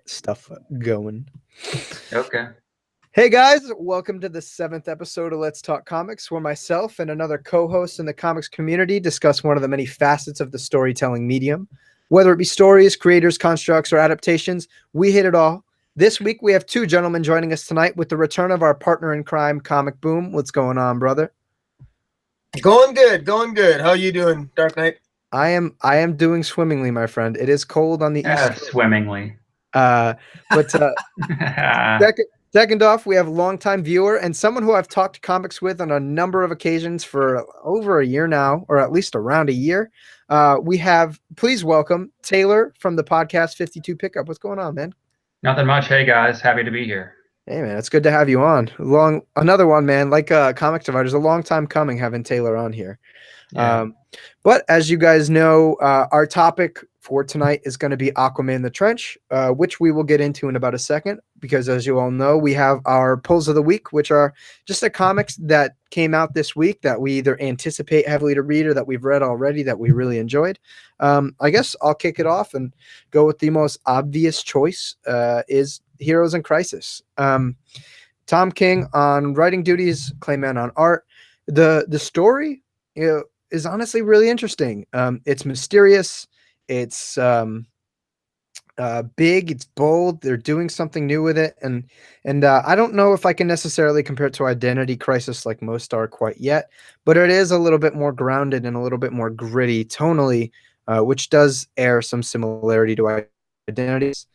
Stuff going. Okay. Hey guys, welcome to the 7th episode of Let's Talk Comics, where myself and another co-host in the comics community discuss one of the many facets of the storytelling medium. Whether it be stories, creators, constructs, or adaptations, we hit it all. This week we have two gentlemen joining us tonight with the return of our partner in crime, ComicBoom. What's going on, brother? Going good, going good. How you doing, Dark Knight? I am doing swimmingly, my friend. It is cold on the east coast. Swimmingly. But second off, we have a longtime viewer and someone who I've talked comics with on a number of occasions for over a year now, or at least around a year. Please welcome Taylor from the podcast 52 Pickup. What's going on, man? Nothing much. Hey guys, happy to be here. Hey man, it's good to have you on. Another one, man. Like Comic Dividers, a long time coming having Taylor on here. Yeah. But as you guys know, our topic for tonight is going to be Aquaman the Trench, which we will get into in about a second, because as you all know, we have our pulls of the week, which are just the comics that came out this week that we either anticipate heavily to read or that we've read already that we really enjoyed. I guess I'll kick it off and go with the most obvious choice, is Heroes in Crisis. Tom King on writing duties, Clayman on art. The story, is honestly really interesting. It's mysterious. It's big. It's bold. They're doing something new with it, and I don't know if I can necessarily compare it to Identity Crisis like most are quite yet, but it is a little bit more grounded and a little bit more gritty tonally, which does air some similarity to Identities.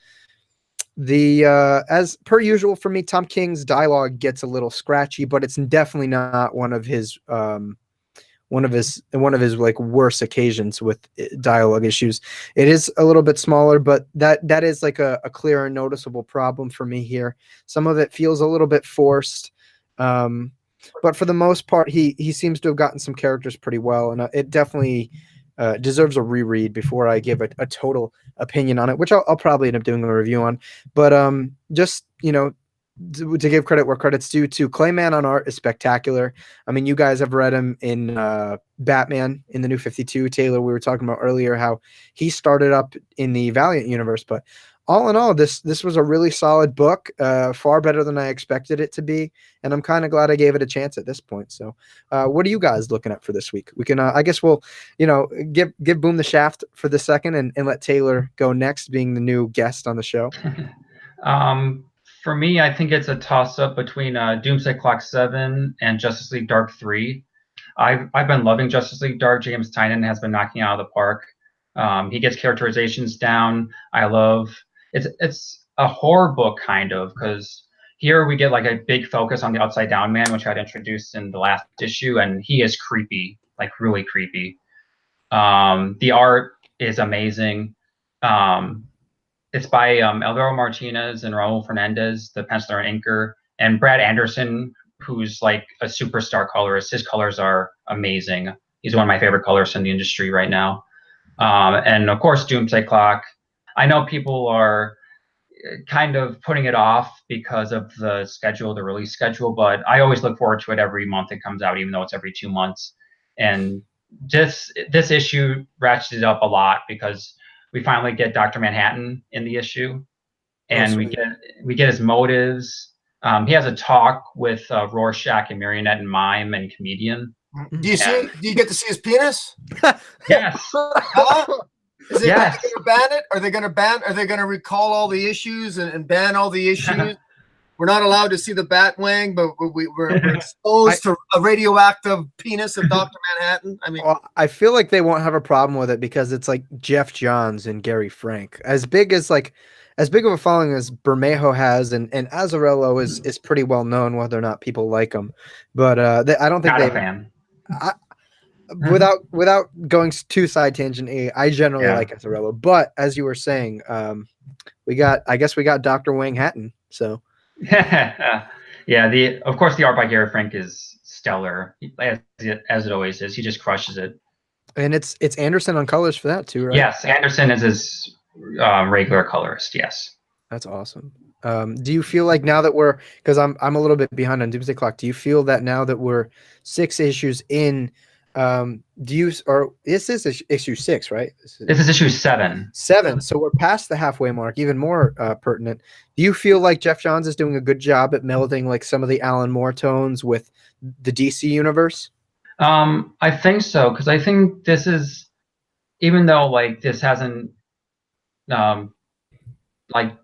As per usual for me, Tom King's dialogue gets a little scratchy, but it's definitely not one of his like worst occasions with dialogue issues. It is a little bit smaller, but that is like a clear and noticeable problem for me here. Some of it feels a little bit forced, but for the most part, he seems to have gotten some characters pretty well, and it definitely deserves a reread before I give a total opinion on it, which I'll probably end up doing a review on. But just to give credit where credit's due, to Clayman on art is spectacular. I mean, you guys have read him in Batman in the New 52. Taylor, we were talking about earlier how he started up in the Valiant universe, but all in all, this was a really solid book, far better than I expected it to be, and I'm kind of glad I gave it a chance at this point. So what are you guys looking at for this week? We can I guess we'll give Boom the shaft for the second and let Taylor go next, being the new guest on the show. For me, I think it's a toss-up between Doomsday Clock 7 and Justice League Dark 3. I've been loving Justice League Dark. James Tynion has been knocking out of the park. He gets characterizations down. I love it's a horror book kind of, because here we get like a big focus on the Upside Down Man, which I'd introduced in the last issue, and he is creepy, like really creepy. The art is amazing. It's by Alvaro Martinez and Raul Fernandez, the penciler and inker, and Brad Anderson, who's like a superstar colorist. His colors are amazing. He's one of my favorite colorists in the industry right now. And of course, Doomsday Clock. I know people are kind of putting it off because of the schedule, the release schedule, but I always look forward to it every month it comes out, even though it's every 2 months. And this issue ratcheted up a lot because we finally get Dr. Manhattan in the issue, and we get his motives. He has a talk with Rorschach and Marionette and Mime and Comedian. Do you get to see his penis? Yes. Is it going to ban it? Are they going to recall all the issues and ban all the issues? We're not allowed to see the Batwing, but we're exposed to a radioactive penis of Dr. Manhattan. I mean, I feel like they won't have a problem with it because it's like Geoff Johns and Gary Frank. As big of a following as Bermejo has, and Azzarello is pretty well known, whether or not people like him. But I don't think not a fan. Without going too side tangent, I generally like Azzarello. But as you were saying, we got Dr. Wang Hatton. So. Of course the art by Gary Frank is stellar, as it always is. He just crushes it. And it's Anderson on colors for that too, right? Yes, Anderson is his regular colorist. Yes. That's awesome. Do you feel like now that because I'm a little bit behind on Doomsday Clock, do you feel that now that we're 6 issues in, Do you or this is issue 6, right? This is issue 7. 7. So we're past the halfway mark. Even more pertinent. Do you feel like Geoff Johns is doing a good job at melding like some of the Alan Moore tones with the DC universe? I think so, because I think this is, even though like this hasn't, like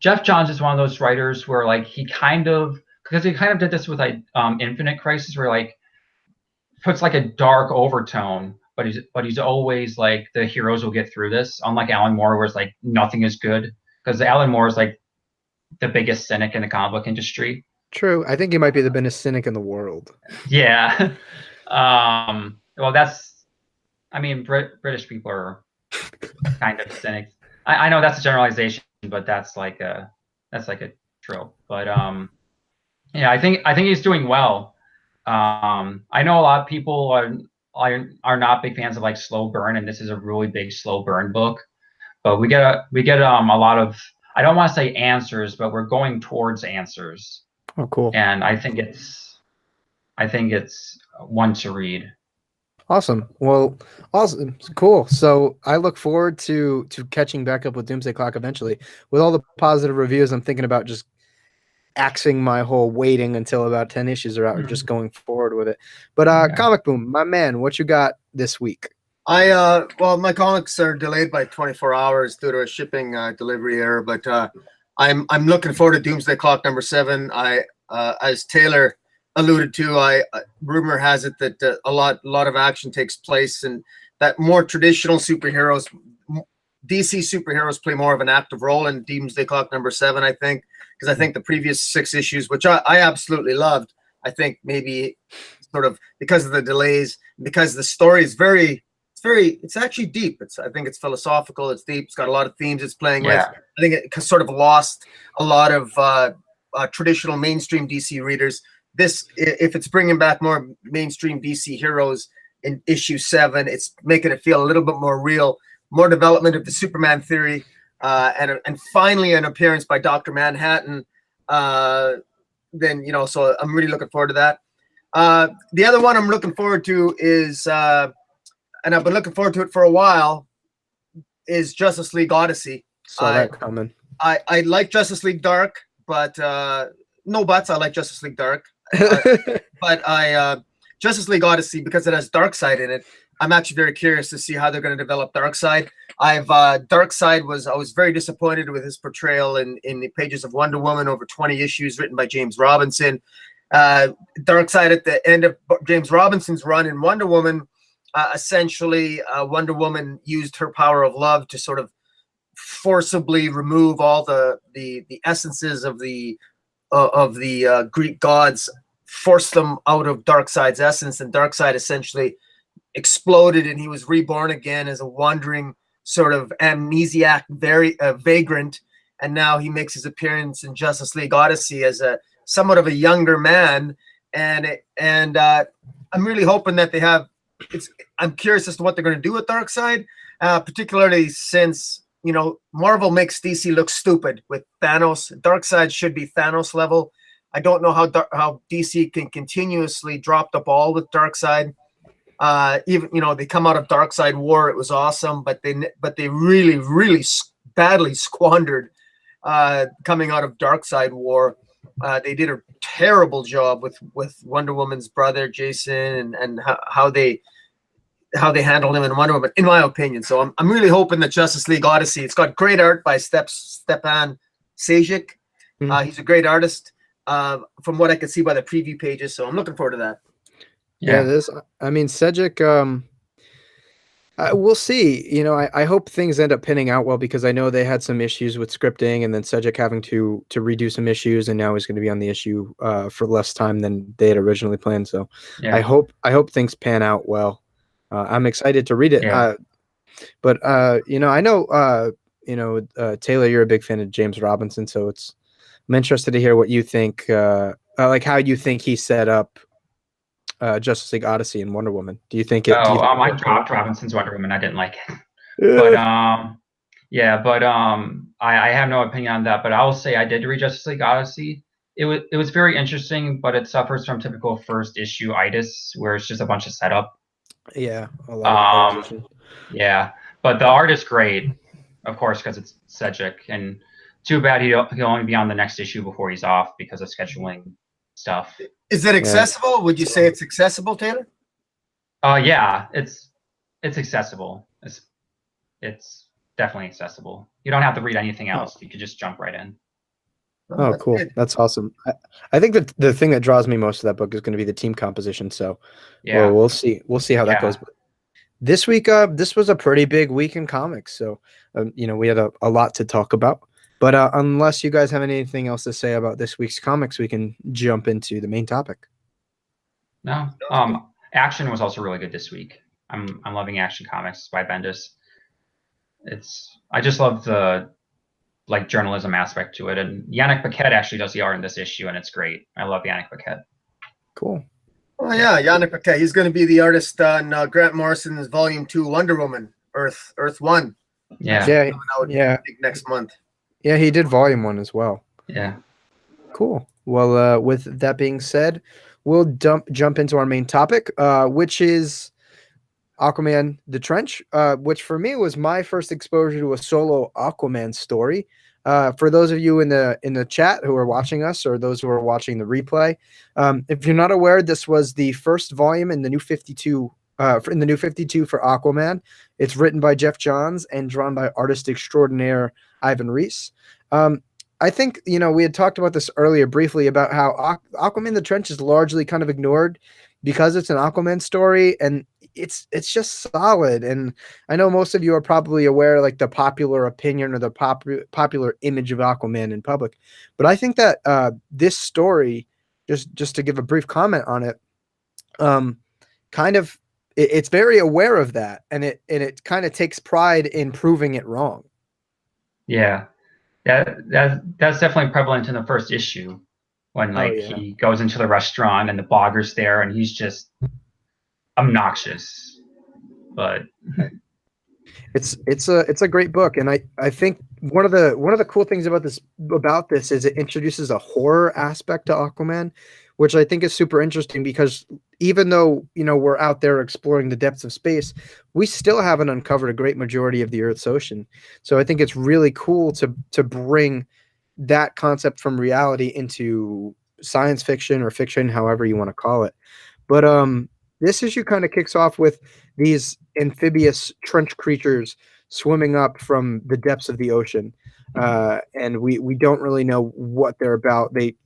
Geoff Johns is one of those writers where like he kind of did this with like Infinite Crisis, where like puts like a dark overtone, but he's always like the heroes will get through this. Unlike Alan Moore, where it's like nothing is good, because Alan Moore is like the biggest cynic in the comic book industry. True. I think he might be the biggest cynic in the world. Yeah. Well, I mean, British people are kind of cynics. I know that's a generalization, but that's like a trope. But yeah, I think he's doing well. I know a lot of people are not big fans of like slow burn, and this is a really big slow burn book. But we get a lot of, I don't want to say answers, but we're going towards answers. Oh, cool. And I think it's one to read. Awesome. Well, awesome. Cool. So I look forward to catching back up with Doomsday Clock eventually. With all the positive reviews, I'm thinking about just axing my whole waiting until about 10 issues are out and just going forward with it. But ComicBoom, my man, what you got this week? Well, my comics are delayed by 24 hours due to a shipping delivery error, but I'm looking forward to Doomsday Clock number 7. As Taylor alluded to, rumor has it that a lot of action takes place, and that more traditional superheroes, DC superheroes, play more of an active role in Doomsday Clock number 7, I think, because I think the previous 6 issues, which I absolutely loved, I think maybe sort of because of the delays, because the story is it's actually deep. I think it's philosophical. It's deep. It's got a lot of themes it's playing with. I think it sort of lost a lot of traditional mainstream DC readers. This, if it's bringing back more mainstream DC heroes in issue 7, it's making it feel a little bit more real, more development of the Superman theory, and finally an appearance by Dr. Manhattan. Then, you know, so I'm really looking forward to that. The other one I'm looking forward to is, and I've been looking forward to it for a while, is Justice League Odyssey. Saw that coming. I like Justice League Dark, but no buts. I like Justice League Dark. But Justice League Odyssey, because it has Darkseid in it, I'm actually very curious to see how they're going to develop Darkseid. Darkseid I was very disappointed with his portrayal in the pages of Wonder Woman, over 20 issues written by James Robinson. Darkseid at the end of James Robinson's run in Wonder Woman, essentially Wonder Woman used her power of love to sort of forcibly remove all the essences of the Greek gods, force them out of Darkseid's essence, and Darkseid essentially exploded, and he was reborn again as a wandering sort of amnesiac, very vagrant, and now he makes his appearance in Justice League Odyssey as a somewhat of a younger man, and I'm really hoping that they have. I'm curious as to what they're going to do with Darkseid, particularly since, you know, Marvel makes DC look stupid with Thanos. Darkseid should be Thanos level. I don't know how DC can continuously drop the ball with Darkseid. Even, you know, they come out of Darkseid War, it was awesome, but they really badly squandered coming out of Darkseid War. They did a terrible job with Wonder Woman's brother Jason, and how they handled him in Wonder Woman, in my opinion. So I'm really hoping that Justice League Odyssey, it's got great art by Stepan Sajic. He's a great artist, from what I could see by the preview pages. So I'm looking forward to that. Yeah, Sajic, we'll see. You know, I hope things end up pinning out well, because I know they had some issues with scripting, and then Sajic having to redo some issues, and now he's going to be on the issue for less time than they had originally planned. So I hope things pan out well. I'm excited to read it. But you know, I know Taylor, you're a big fan of James Robinson, so I'm interested to hear what you think, like how you think he set up Justice League Odyssey and Wonder Woman. Do you think it? I dropped Robinson's Wonder Woman. I didn't like it. But I have no opinion on that. But I will say I did read Justice League Odyssey. It was very interesting, but it suffers from typical first issue itis, where it's just a bunch of setup. Yeah, a lot of opposition. Yeah, but the art is great, of course, because it's Cedric, and too bad he'll only be on the next issue before he's off because of scheduling stuff. Is it accessible? Yeah. Would you say it's accessible, Taylor? Yeah, it's accessible. It's definitely accessible. You don't have to read anything else. You could just jump right in. Oh, cool. Good. That's awesome. I think that the thing that draws me most to that book is going to be the team composition. So yeah, well, we'll see how that goes. But this week, this was a pretty big week in comics. So, you know, we had a lot to talk about. But unless you guys have anything else to say about this week's comics, we can jump into the main topic. No. Action was also really good this week. I'm loving Action Comics by Bendis. I just love the journalism aspect to it, and Yannick Paquette actually does the art in this issue, and it's great. I love Yannick Paquette. Cool. Oh yeah, Yannick Paquette. He's going to be the artist on Grant Morrison's Volume 2 Wonder Woman, Earth 1. Yeah. Next month. Yeah, he did Volume 1 as well. Yeah. Cool. Well, with that being said, we'll jump into our main topic, which is Aquaman the Trench, which for me was my first exposure to a solo Aquaman story. For those of you in the chat who are watching us, or those who are watching the replay, if you're not aware, this was the first volume in the New 52 for Aquaman. It's written by Geoff Johns and drawn by artist extraordinaire Ivan Reis. I think, you know, we had talked about this earlier briefly about how Aquaman the Trench is largely kind of ignored because it's an Aquaman story, and it's just solid. And I know most of you are probably aware, like, the popular opinion or the popular image of Aquaman in public, but I think that this story, just to give a brief comment on it, it's very aware of that, and it kind of takes pride in proving it wrong. Yeah, that's definitely prevalent in the first issue when he goes into the restaurant and the blogger's there and he's just obnoxious. But it's a great book, and I think one of the cool things about this is it introduces a horror aspect to Aquaman, which I think is super interesting, because even though, you know, we're out there exploring the depths of space, we still haven't uncovered a great majority of the Earth's ocean. So I think it's really cool to bring that concept from reality into science fiction or fiction, however you want to call it. But this issue kind of kicks off with these amphibious trench creatures swimming up from the depths of the ocean, and we don't really know what they're about. We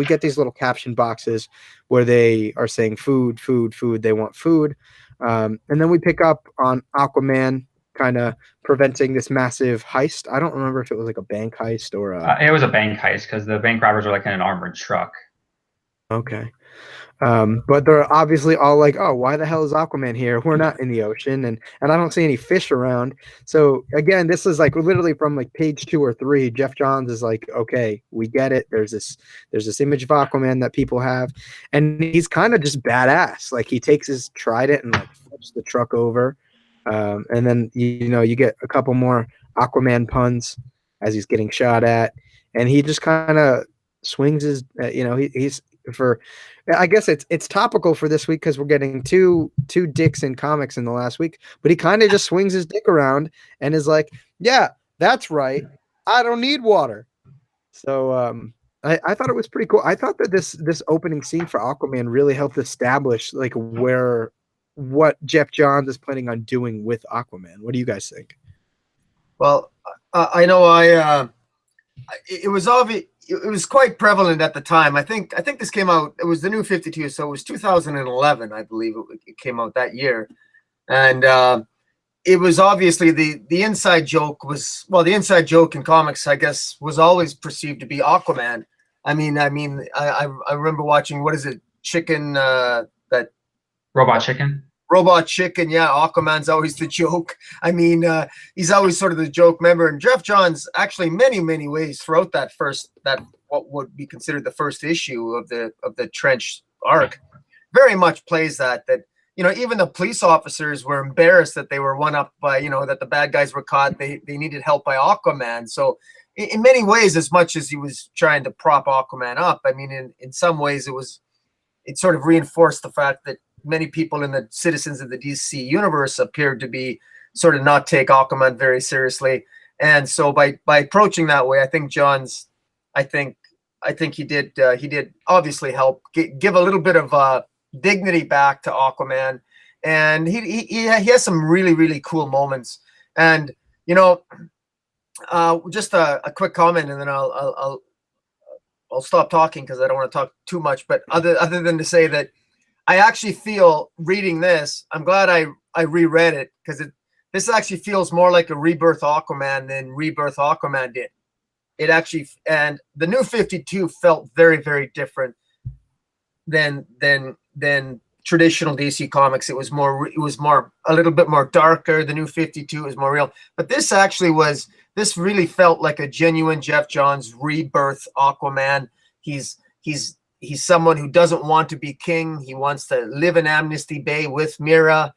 get these little caption boxes where they are saying food, food, food. They want food. And then we pick up on Aquaman kind of preventing this massive heist. I don't remember if it was like a bank heist or it was a bank heist, because the bank robbers are like in an armored truck. Okay. But they're obviously all like, oh, why the hell is Aquaman here? We're not in the ocean, and I don't see any fish around. So again, this is like literally from like page 2 or 3. Geoff Johns is like, okay, we get it. There's this image of Aquaman that people have, and he's kind of just badass. Like, he takes his trident and like flips the truck over, and then you get a couple more Aquaman puns as he's getting shot at, and he just kind of swings his, he's for. I guess it's topical for this week because we're getting two dicks in comics in the last week, but he kind of just swings his dick around and is like, yeah, that's right, I don't need water. So I thought it was pretty cool. I thought that this opening scene for Aquaman really helped establish like what Geoff Johns is planning on doing with Aquaman. What do you guys think? Well, I know it was obvious. It was quite prevalent at the time. I think this came out. It was the New 52, so it was 2011, I believe it came out that year, and it was obviously the inside joke was, well, the inside joke in comics, I guess, was always perceived to be Aquaman. I remember watching, what is it, Chicken, that Robot Chicken. Robot Chicken, yeah. Aquaman's always the joke. I mean, he's always sort of the joke member. And Geoff Johns, actually, many ways throughout that what would be considered the first issue of the Trench arc, very much plays that even the police officers were embarrassed that they were one up by, that the bad guys were caught. They needed help by Aquaman. So in many ways, as much as he was trying to prop Aquaman up, I mean, in some ways it sort of reinforced the fact that many people in the citizens of the DC universe appeared to be sort of not take Aquaman very seriously. And so by approaching that way, I think John's, I think he did obviously help give a little bit of dignity back to Aquaman, and he has some really cool moments. And just a quick comment, and then I'll stop talking because I don't want to talk too much. But other than to say that I actually feel reading this, I'm glad I reread it, because this actually feels more like a Rebirth Aquaman than Rebirth Aquaman did. It actually, and the New 52 felt very different than traditional DC Comics. It was more a little bit more darker. The New 52 was more real, but this really felt like a genuine Geoff Johns Rebirth Aquaman. He's someone who doesn't want to be king. He wants to live in Amnesty Bay with Mira.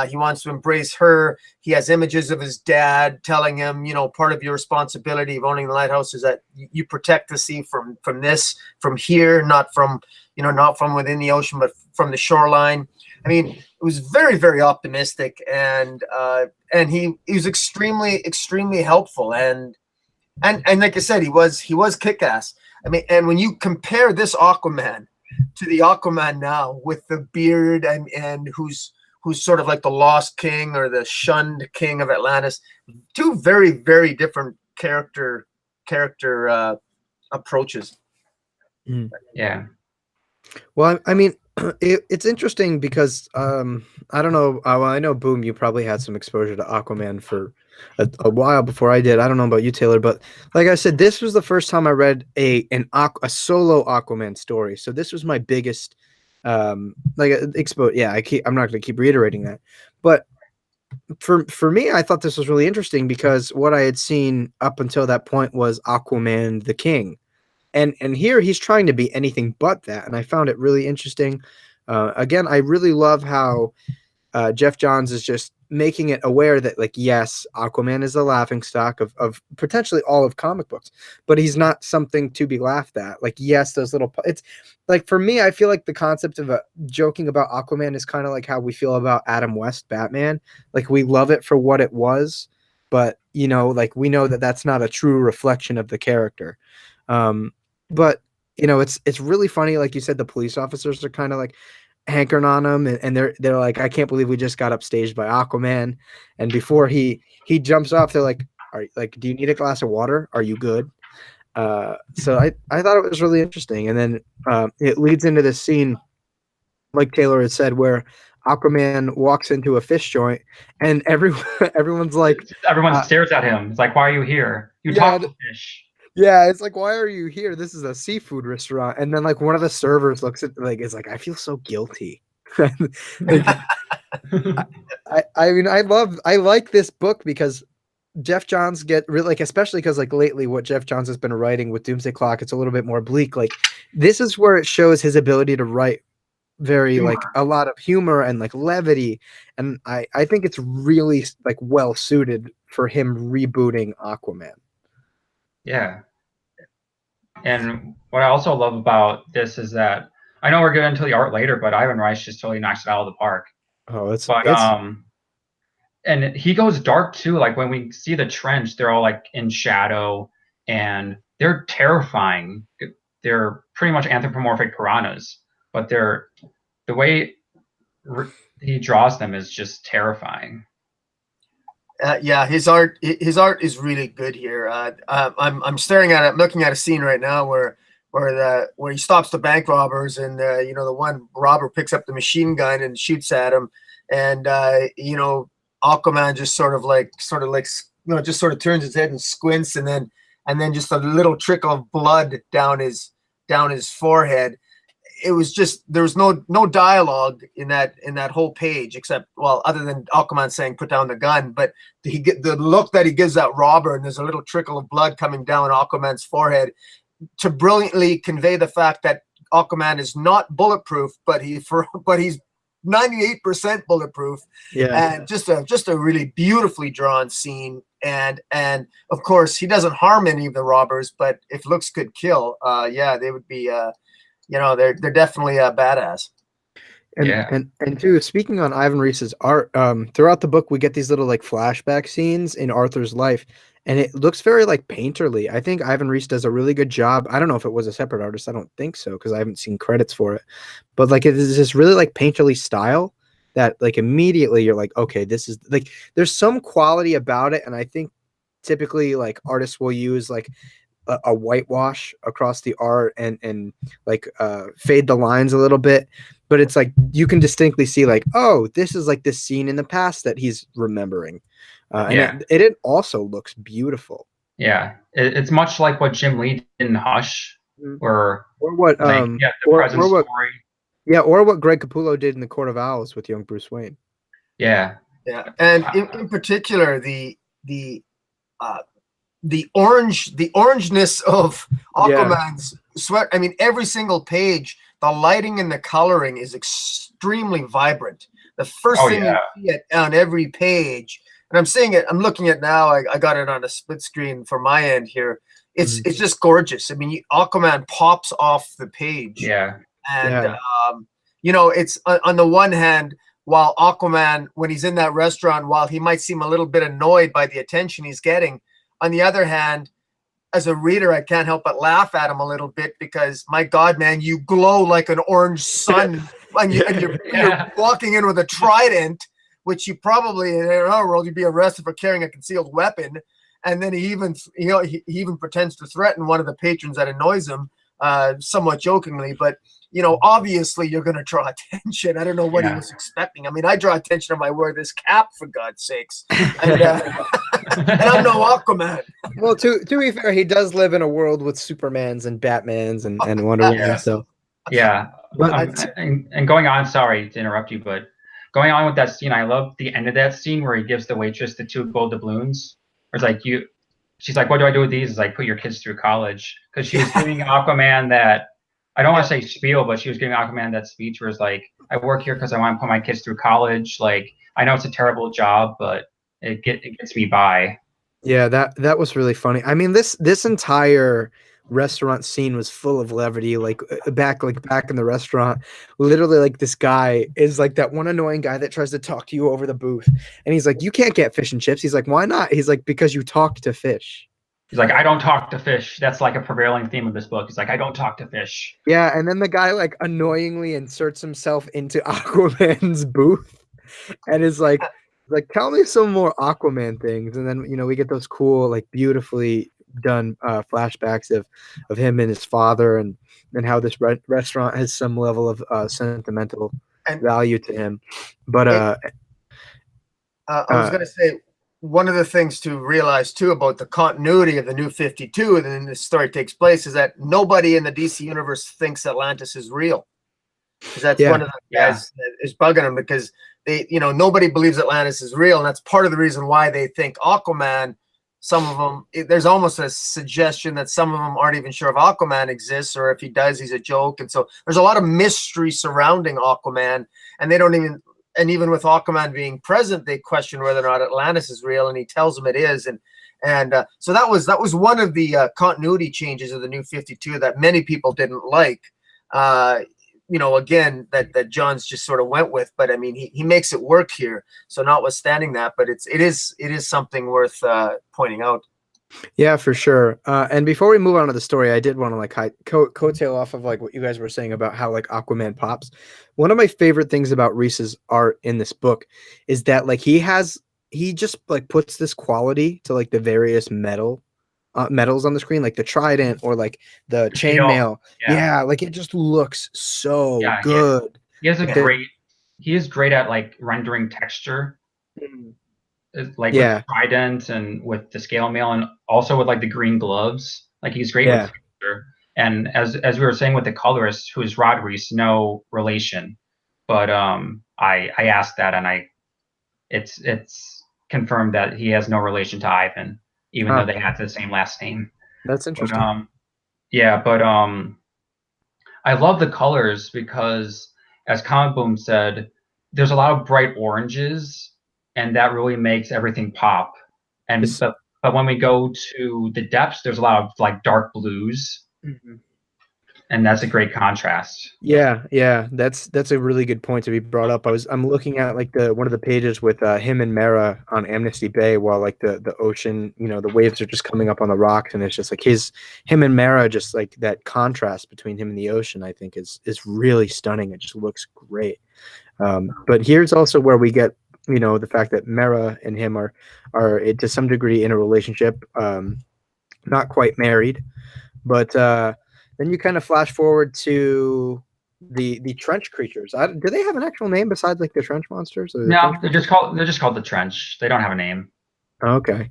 He wants to embrace her. He has images of his dad telling him, part of your responsibility of owning the lighthouse is that you protect the sea from here, not from within the ocean, but from the shoreline. I mean, it was very optimistic, and he was extremely helpful, and like I said, he was kick-ass. I mean, and when you compare this Aquaman to the Aquaman now with the beard and who's sort of like the lost king or the shunned king of Atlantis, two very different character approaches. Yeah. Well, I mean, it's interesting because I don't know. Well, I know, Boom, you probably had some exposure to Aquaman for a while before I did. I don't know about you, Taylor, but like I said, this was the first time I read a solo Aquaman story. So this was my biggest I'm not going to keep reiterating that, but for me, I thought this was really interesting because what I had seen up until that point was Aquaman the King. And here he's trying to be anything but that. And I found it really interesting. Again, I really love how Geoff Johns is just making it aware that, like, yes, Aquaman is a laughingstock of potentially all of comic books, but he's not something to be laughed at. Like, yes, those little, it's like, for me, I feel like the concept of joking about Aquaman is kind of like how we feel about Adam West Batman. Like, we love it for what it was, but like, we know that that's not a true reflection of the character. But it's really funny. Like you said, the police officers are kind of like hankering on him, and they're like, I can't believe we just got upstaged by Aquaman. And before he jumps off, they're like, do you need a glass of water? Are you good? So I thought it was really interesting. And then it leads into this scene, like Taylor had said, where Aquaman walks into a fish joint, and everyone stares at him. It's like, why are you here? You talk to fish. Yeah, it's like, why are you here? This is a seafood restaurant. And then, like, one of the servers looks at, like, is like, I feel so guilty. Like, I mean, I like this book because Geoff Johns especially because, like, lately what Geoff Johns has been writing with Doomsday Clock, it's a little bit more bleak. Like, this is where it shows his ability to write very humor. Like, a lot of humor and, like, levity. And I think it's really, like, well suited for him rebooting Aquaman. Yeah. And what I also love about this is that I know we're getting into the art later, but Ivan Reis just totally knocks it out of the park. Oh, and he goes dark too. Like, when we see the trench, they're all like in shadow and they're terrifying. They're pretty much anthropomorphic piranhas, but the way he draws them is just terrifying. Yeah, his art is really good here. I'm staring at it. I'm looking at a scene right now where he stops the bank robbers, and the one robber picks up the machine gun and shoots at him, and Aquaman just sort of turns his head and squints, and then just a little trickle of blood down his forehead. It was just, there was no dialogue in that whole page, except, well, other than Aquaman saying put down the gun, but the look that he gives that robber, and there's a little trickle of blood coming down Aquaman's forehead to brilliantly convey the fact that Aquaman is not bulletproof, but he's 98% bulletproof. Yeah. And just a really beautifully drawn scene. And of course he doesn't harm any of the robbers, but if looks could kill, they would be they're definitely a badass. And too, speaking on Ivan Reis's art, throughout the book we get these little like flashback scenes in Arthur's life, and it looks very like painterly. I think Ivan Reis does a really good job. I don't know if it was a separate artist. I don't think so because I haven't seen credits for it. But like it is this really like painterly style that like immediately you're like, okay, this is like there's some quality about it, and I think typically like artists will use like a whitewash across the art and like fade the lines a little bit, but it's like you can distinctly see like, oh, this is like this scene in the past that he's remembering, and it also looks beautiful. It's much like what Jim Lee did in Hush, or what like, the present story. Yeah, or what Greg Capullo did in The Court of Owls with young Bruce Wayne. And in particular the orangeness of Aquaman's sweat. I mean, every single page, the lighting and the coloring is extremely vibrant. The first thing you see on every page, and I'm seeing it, I'm looking at now, I got it on a split screen for my end here. It's just gorgeous. I mean, Aquaman pops off the page. And you know, it's on the one hand, while Aquaman, when he's in that restaurant, while he might seem a little bit annoyed by the attention he's getting, on the other hand, as a reader, I can't help but laugh at him a little bit because, my God, man, you glow like an orange sun, and you're walking in with a trident, which you probably in our world you'd be arrested for carrying a concealed weapon. And then he even pretends to threaten one of the patrons that annoys him, somewhat jokingly, but. You know, obviously you're going to draw attention. I don't know what he was expecting. I mean, I draw attention if I wear this cap, for God's sakes. And, and I'm no Aquaman. Well, to be fair, he does live in a world with Supermans and Batmans and Wonder Woman. So and going on, sorry to interrupt you, but going on with that scene, I love the end of that scene where he gives the waitress the 2 gold doubloons. It's like she's like, what do I do with these? It's like, put your kids through college, because she was giving Aquaman that. I don't want to say spiel, but she was giving Aquaman that speech where it's like, I work here because I want to put my kids through college. Like, I know it's a terrible job, but it gets me by. Yeah, that was really funny. I mean, this entire restaurant scene was full of levity. Like back in the restaurant, literally, like this guy is like that one annoying guy that tries to talk to you over the booth, and he's like, "You can't get fish and chips." He's like, "Why not?" He's like, "Because you talk to fish." He's like, I don't talk to fish. That's like a prevailing theme of this book. He's like, I don't talk to fish. Yeah, and then the guy like annoyingly inserts himself into Aquaman's booth and is like, tell me some more Aquaman things. And then, you know, we get those cool, like beautifully done flashbacks of him and his father and how this restaurant has some level of sentimental value to him. But I was going to say, one of the things to realize too about the continuity of the New 52 and then this story takes place is that nobody in the DC universe thinks Atlantis is real. Because that's one of the guys that is bugging them, because they, you know, nobody believes Atlantis is real, and that's part of the reason why they think Aquaman. Some of them, there's almost a suggestion that some of them aren't even sure if Aquaman exists, or if he does, he's a joke. And so there's a lot of mystery surrounding Aquaman, and they don't even. And even with Aquaman being present, they question whether or not Atlantis is real, and he tells them it is. And so that was one of the continuity changes of the New 52 that many people didn't like. You know, again, that John's just sort of went with, but I mean, he makes it work here. So notwithstanding that, but it is something worth pointing out. Yeah, for sure. And before we move on to the story, I did want to like coattail off of like what you guys were saying about how like Aquaman pops. One of my favorite things about Reis's art in this book is that like he just like puts this quality to like the various metals on the screen, like the trident or like the chainmail. Yeah, like it just looks so good. He is great at like rendering texture. Like with the trident and with the scale mail, and also with like the green gloves. Like he's great with texture. And as we were saying with the colorist, who is Rod Reis, no relation. But I asked that, and it's confirmed that he has no relation to Ivan, even though they have the same last name. That's interesting. But I love the colors because, as ComicBoom said, there's a lot of bright oranges. And that really makes everything pop. And but when we go to the depths, there's a lot of like dark blues. and that's a great contrast. Yeah, that's a really good point to be brought up. I'm looking at like one of the pages with him and Mara on Amnesty Bay, while like the ocean, the waves are just coming up on the rocks, and it's just like him and Mara, just like that contrast between him and the ocean, I think is really stunning. It just looks great. But here's also where we get the fact that Mara and him are to some degree in a relationship, not quite married, but then you kind of flash forward to the trench creatures. Do they have an actual name besides like the trench monsters? Or No, they're just called the trench. They don't have a name. Okay.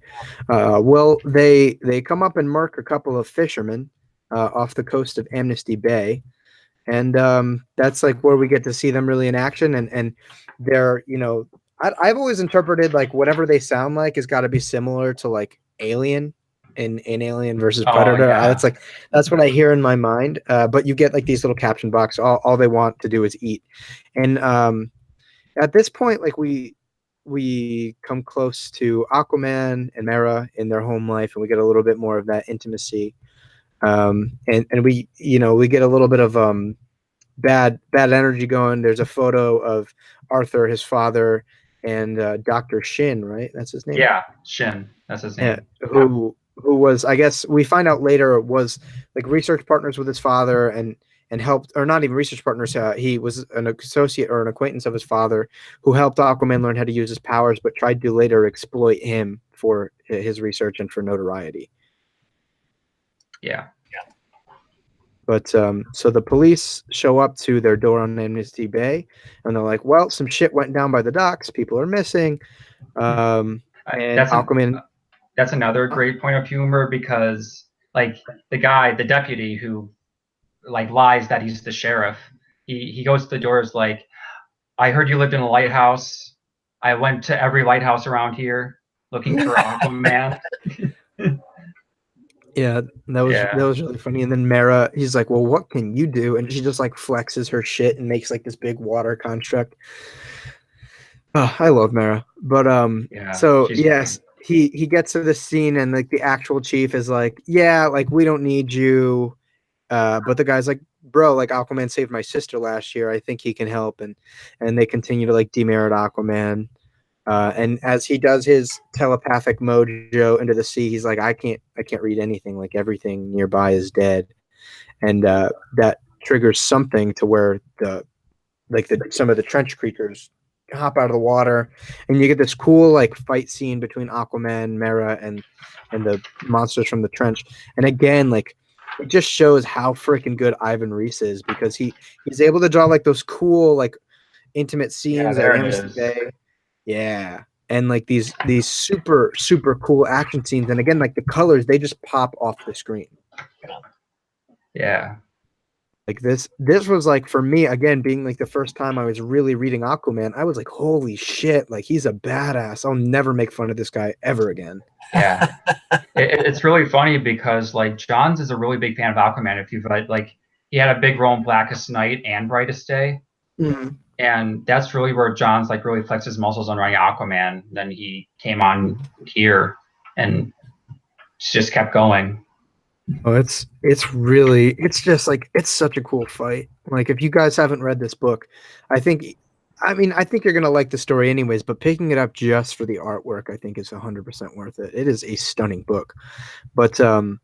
Well, they come up and murk a couple of fishermen off the coast of Amnesty Bay, and that's like where we get to see them really in action. And they're I've always interpreted like whatever they sound like has got to be similar to like Alien. In Alien versus Predator. Yeah. That's what I hear in my mind. But you get like these little caption box. All they want to do is eat. And at this point, like we come close to Aquaman and Mera in their home life, and we get a little bit more of that intimacy. And we get a little bit of bad energy going. There's a photo of Arthur, his father, and Dr. Shin, right? That's his name. Yeah, Shin. That's his name. Yeah, who was, I guess we find out later, was like research partners with his father and helped, or not even research partners. He was an associate or an acquaintance of his father who helped Aquaman learn how to use his powers, but tried to later exploit him for his research and for notoriety. Yeah. But so the police show up to their door on Amnesty Bay, and they're like, well, some shit went down by the docks. People are missing. And Aquaman... That's another great point of humor, because like the deputy who like lies that he's the sheriff, he goes to the doors like, I heard you lived in a lighthouse. I went to every lighthouse around here looking for Aquaman. Yeah, that was really funny. And then Mera, he's like, well, what can you do? And she just like flexes her shit and makes like this big water construct. Oh, I love Mera. But so yes, he gets to the scene, and like the actual chief is like, yeah, like we don't need you. But the guy's like, bro, like Aquaman saved my sister last year. I think he can help. And they continue to like demerit Aquaman. And as he does his telepathic mojo into the sea, he's like, I can't read anything. Like everything nearby is dead. And that triggers something to where some of the trench creatures hop out of the water, and you get this cool like fight scene between Aquaman, Mera, and the monsters from the trench. And again, like it just shows how freaking good Ivan Reis is, because he's able to draw like those cool like intimate scenes at Amnesty Bay. Yeah. And like these super, super cool action scenes. And again, like the colors, they just pop off the screen. Yeah. Like this was like, for me, again, being like the first time I was really reading Aquaman, I was like, holy shit, like he's a badass. I'll never make fun of this guy ever again. Yeah. It's really funny because like Johns is a really big fan of Aquaman. If you've like, he had a big role in Blackest Night and Brightest Day. Mm-hmm. And that's really where Johns like really flexed his muscles on writing Aquaman. Then he came on here and just kept going. Oh, it's just like, it's such a cool fight. Like if you guys haven't read this book, I think you're gonna like the story anyways. But picking it up just for the artwork, I think is 100% worth it. It is a stunning book. But so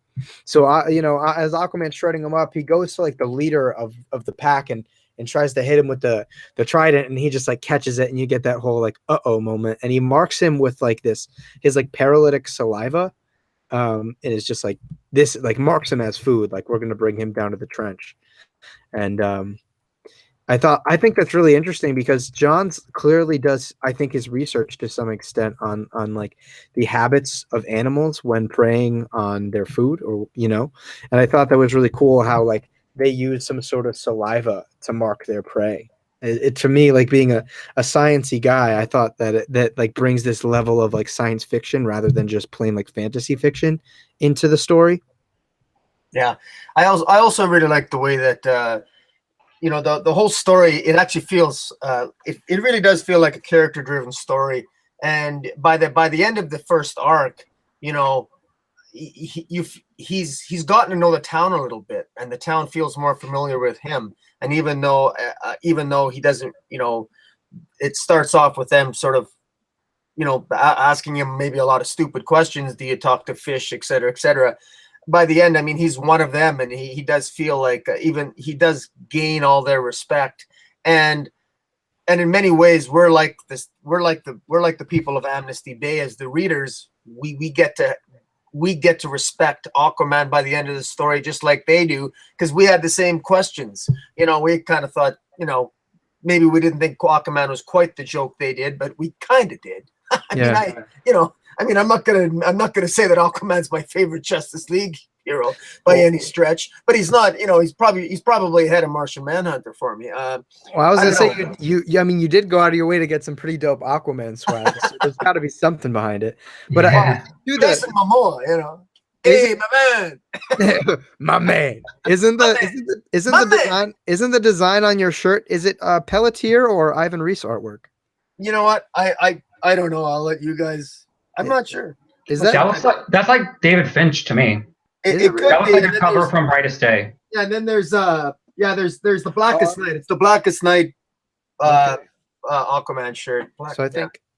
as Aquaman's shredding him up, he goes to like the leader of the pack and tries to hit him with the trident, and he just like catches it, and you get that whole like uh-oh moment, and he marks him with like his like paralytic saliva, and it's just like this, like marks him as food, like we're gonna bring him down to the trench. And I think that's really interesting, because Johns clearly does, I think, his research to some extent on like the habits of animals when preying on their food, or and I thought that was really cool how like they use some sort of saliva to mark their prey. It to me, like being a sciencey guy, I thought that like brings this level of like science fiction rather than just plain like fantasy fiction into the story. Yeah, I also really like the way that the whole story, it actually feels it really does feel like a character driven story. And by the end of the first arc, he's gotten to know the town a little bit, and the town feels more familiar with him. And even though he doesn't, it starts off with them sort of, asking him maybe a lot of stupid questions. Do you talk to fish, et cetera, et cetera. By the end, I mean, he's one of them, and he does feel like even he does gain all their respect. And in many ways, we're like the people of Amnesty Bay as the readers. We get to respect Aquaman by the end of the story, just like they do, because we had the same questions. We kind of thought, maybe we didn't think Aquaman was quite the joke they did, but we kind of did. I'm not gonna say that Aquaman's my favorite Justice League hero by any stretch, but he's not. He's probably ahead of Martian Manhunter for me. Well, I was gonna say you did go out of your way to get some pretty dope Aquaman swag. So there's got to be something behind it. But Jason Momoa, hey, my man, my man. Isn't the design on your shirt? Is it Pelletier or Ivan Reis artwork? You know what? I don't know. I'll let you guys. I'm not sure. That's like David Finch to me. It could that looks be. like a cover from Brightest Day. Yeah, and then there's there's the Blackest Night. It's the Blackest Night Aquaman shirt.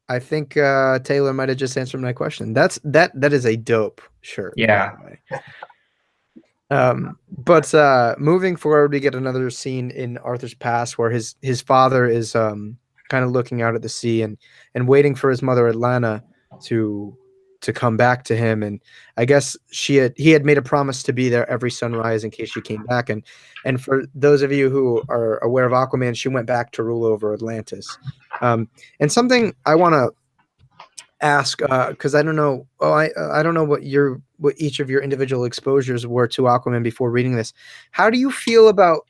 I think Taylor might have just answered my question. That is a dope shirt. Yeah. But moving forward, we get another scene in Arthur's past where his father is kind of looking out at the sea and waiting for his mother Atlanta to come back to him. And I guess he had made a promise to be there every sunrise in case she came back. And for those of you who are aware of Aquaman, she went back to rule over Atlantis. And something I want to ask, because I don't know, I don't know what each of your individual exposures were to Aquaman before reading this. How do you feel about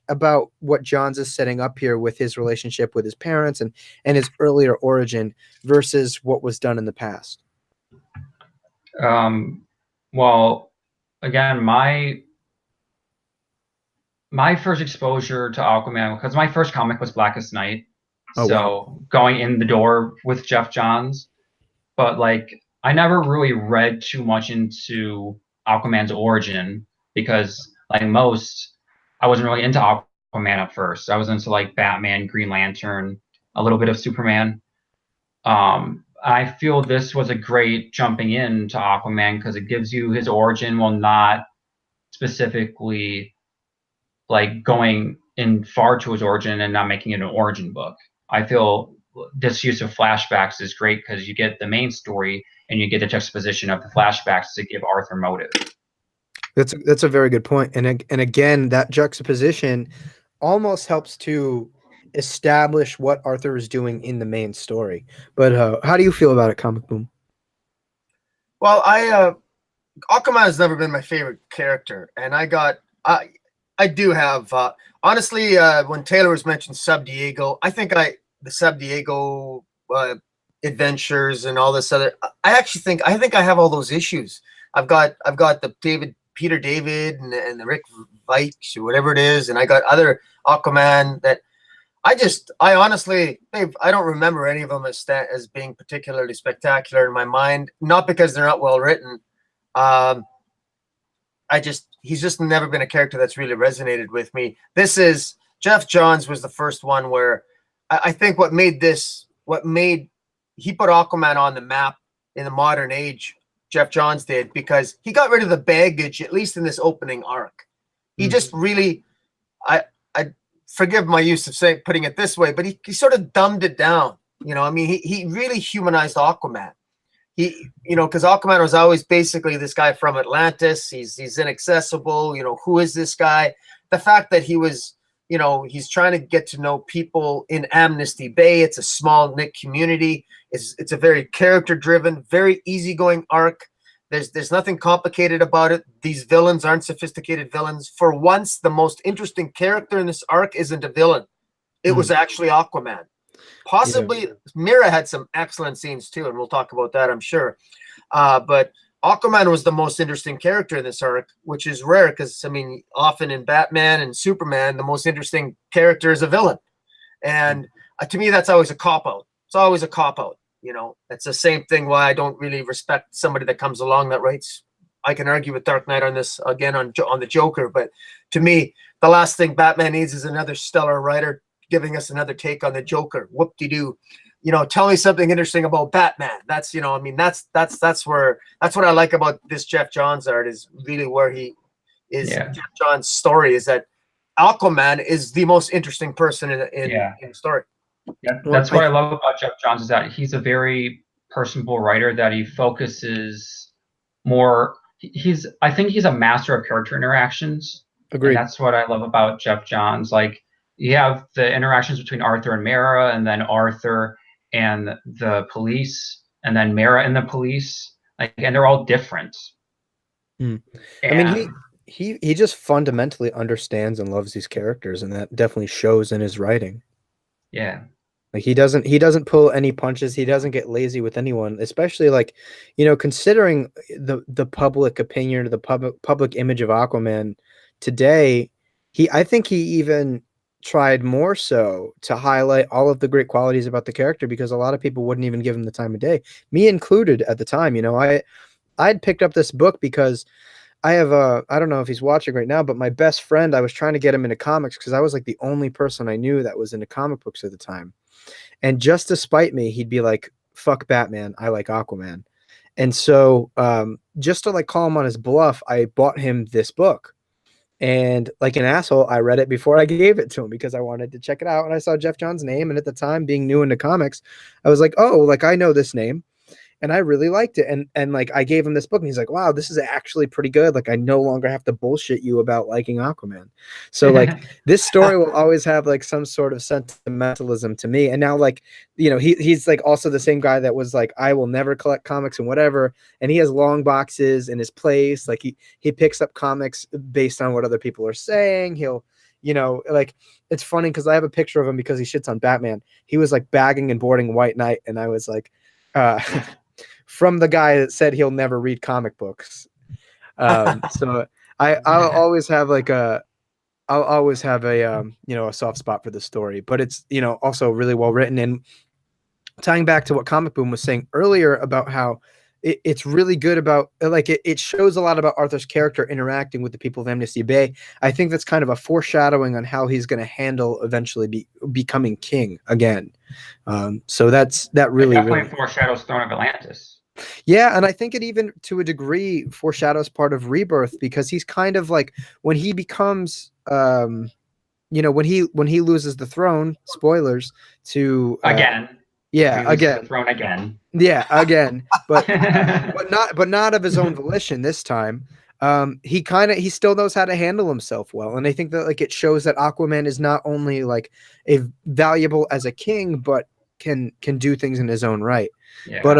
what Johns is setting up here with his relationship with his parents and his earlier origin versus what was done in the past? Well, again, my first exposure to Aquaman, because my first comic was Blackest Night. Going in the door with Geoff Johns, but like I never really read too much into Aquaman's origin because like most, I wasn't really into Aquaman at first. I was into like Batman, Green Lantern, a little bit of Superman. I feel this was a great jumping into Aquaman because it gives you his origin while not specifically like going in far to his origin and not making it an origin book. I feel this use of flashbacks is great because you get the main story and you get the juxtaposition of the flashbacks to give Arthur motive. That's a very good point. And again, that juxtaposition almost helps to establish what Arthur is doing in the main story. But how do you feel about it, ComicBoom? Well, Aquaman has never been my favorite character, and I do have honestly when Taylor was mentioned Sub Diego, I think the Sub Diego adventures and all this other. I think I have all those issues. I've got the Peter David and the Rick Veitch or whatever it is, and I got other Aquaman that I honestly, Dave, I don't remember any of them as being particularly spectacular in my mind. Not because they're not well written. He's just never been a character that's really resonated with me. Geoff Johns was the first one where I think he put Aquaman on the map in the modern age. Geoff Johns did, because he got rid of the baggage, at least in this opening arc. He just really, I forgive my use of putting it this way, but he sort of dumbed it down. I mean, he really humanized Aquaman. Because Aquaman was always basically this guy from Atlantis. He's inaccessible. Who is this guy? The fact that he was, he's trying to get to know people in Amnesty Bay. It's a small knit community. It's a very character driven, very easygoing arc. There's nothing complicated about it. These villains aren't sophisticated villains. For once, the most interesting character in this arc isn't a villain. It was actually Aquaman. Possibly Mira had some excellent scenes too, and we'll talk about that, I'm sure. But Aquaman was the most interesting character in this arc, which is rare because, I mean, often in Batman and Superman, the most interesting character is a villain. And to me, that's always a cop-out. It's always a cop-out. It's the same thing why I don't really respect somebody that comes along that writes I can argue with Dark Knight on this again on the Joker, but to me, the last thing Batman needs is another stellar writer giving us another take on the Joker. Whoop-de-doo. You know, tell me something interesting about Batman. That's, you know, I mean, that's what I like about this Geoff Johns art, is really where he is. Yeah. Geoff Johns' story is that Aquaman is the most interesting person in the story. Yeah, that's what I love about Geoff Johns, is that he's a very personable writer, that he focuses more. I think he's a master of character interactions. Agreed. And that's what I love about Geoff Johns. Like, you have the interactions between Arthur and Mara, and then Arthur and the police, and then Mara and the police. Like, and they're all different. I mean, he just fundamentally understands and loves these characters, and that definitely shows in his writing. Yeah. Like, he doesn't pull any punches. He doesn't get lazy with anyone, especially, like, you know, considering the public opinion or the public image of Aquaman today. I think he even tried more so to highlight all of the great qualities about the character, because a lot of people wouldn't even give him the time of day, me included at the time. You know, I'd picked up this book because I have I don't know if he's watching right now, but my best friend, I was trying to get him into comics because I was like the only person I knew that was into comic books at the time. And just to spite me, he'd be like, fuck Batman, I like Aquaman. And so just to like call him on his bluff, I bought him this book. And like an asshole, I read it before I gave it to him because I wanted to check it out. And I saw Geoff Johns' name. And at the time, being new into comics, I was like, oh, like I know this name. And I really liked it. And like I gave him this book, and he's like, wow, this is actually pretty good. Like, I no longer have to bullshit you about liking Aquaman. So like this story will always have like some sort of sentimentalism to me. And now, like, you know, he's like also the same guy that was like, I will never collect comics and whatever. And he has long boxes in his place. Like he picks up comics based on what other people are saying. He'll, you know, like, it's funny because I have a picture of him because he shits on Batman. He was like bagging and boarding White Knight. And I was like, from the guy that said he'll never read comic books. So I'll always have like I'll always have a you know, a soft spot for the story, but it's, you know, also really well written. And tying back to what ComicBoom was saying earlier about how it's really good about, like, it shows a lot about Arthur's character interacting with the people of Amnesty Bay. I think that's kind of a foreshadowing on how he's going to handle eventually becoming king again. So that really definitely foreshadows Throne of Atlantis. Yeah, and I think it even to a degree foreshadows part of Rebirth, because he's kind of like, when he becomes you know, when he loses the throne, spoilers, to again. Yeah, again. The throne again. Yeah, again. But not of his own volition this time. He still knows how to handle himself well. And I think that, like, it shows that Aquaman is not only like a valuable as a king, but can do things in his own right. Yeah. But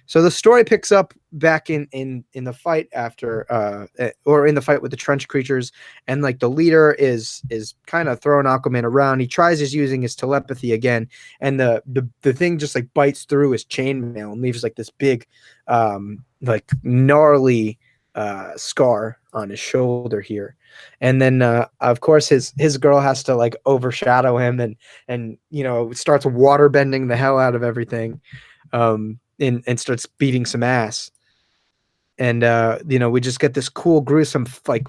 so the story picks up back in the fight after or in the fight with the trench creatures, and like the leader is kind of throwing Aquaman around. He tries using his telepathy again, and the thing just like bites through his chainmail and leaves like this big like gnarly scar on his shoulder here. And then of course his girl has to like overshadow him, and you know, starts water bending the hell out of everything, and starts beating some ass. And you know, we just get this cool gruesome like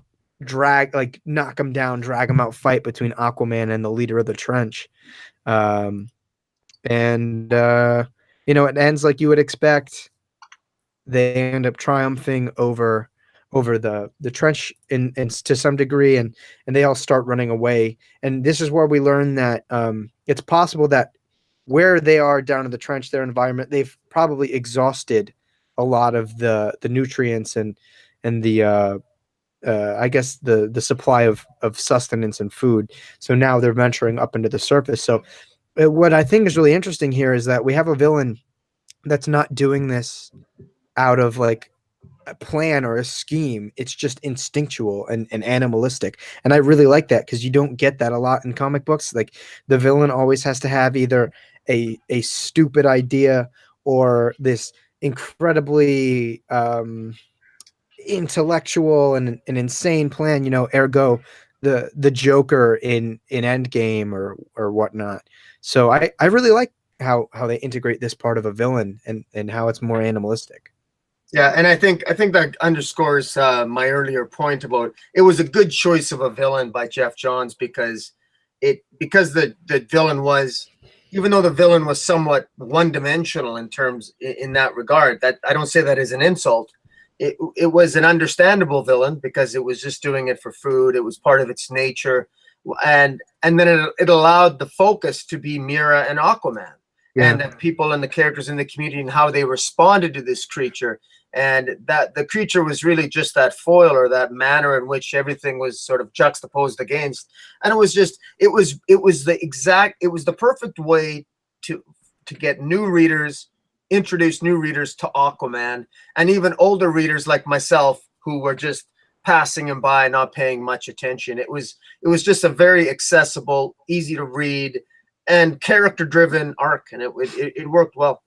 knock him down, drag him out fight between Aquaman and the leader of the trench. And you know, it ends like you would expect. They end up triumphing over the trench in to some degree, and they all start running away. And this is where we learn that it's possible that where they are down in the trench, their environment, they've probably exhausted a lot of the nutrients and the I guess the supply of sustenance and food. So now they're venturing up into the surface. So what I think is really interesting here is that we have a villain that's not doing this out of like a plan or a scheme. It's just instinctual and animalistic. And I really like that, because you don't get that a lot in comic books. Like, the villain always has to have either a stupid idea or this incredibly intellectual and an insane plan, you know, ergo the Joker in Endgame or whatnot. So I really like how they integrate this part of a villain and how it's more animalistic. Yeah, and I think that underscores my earlier point about it was a good choice of a villain by Geoff Johns because the villain was, even though the villain was somewhat one-dimensional in that regard, that I don't say that as an insult. It was an understandable villain because it was just doing it for food. It was part of its nature, and then it allowed the focus to be Mira and Aquaman. Yeah. And the people and the characters in the community and how they responded to this creature. And that the creature was really just that foil, or that manner in which everything was sort of juxtaposed against. And it was the perfect way to get new readers, introduce new readers to Aquaman, and even older readers like myself who were just passing him by, not paying much attention. It was just a very accessible, easy to read, and character-driven arc, and it worked well.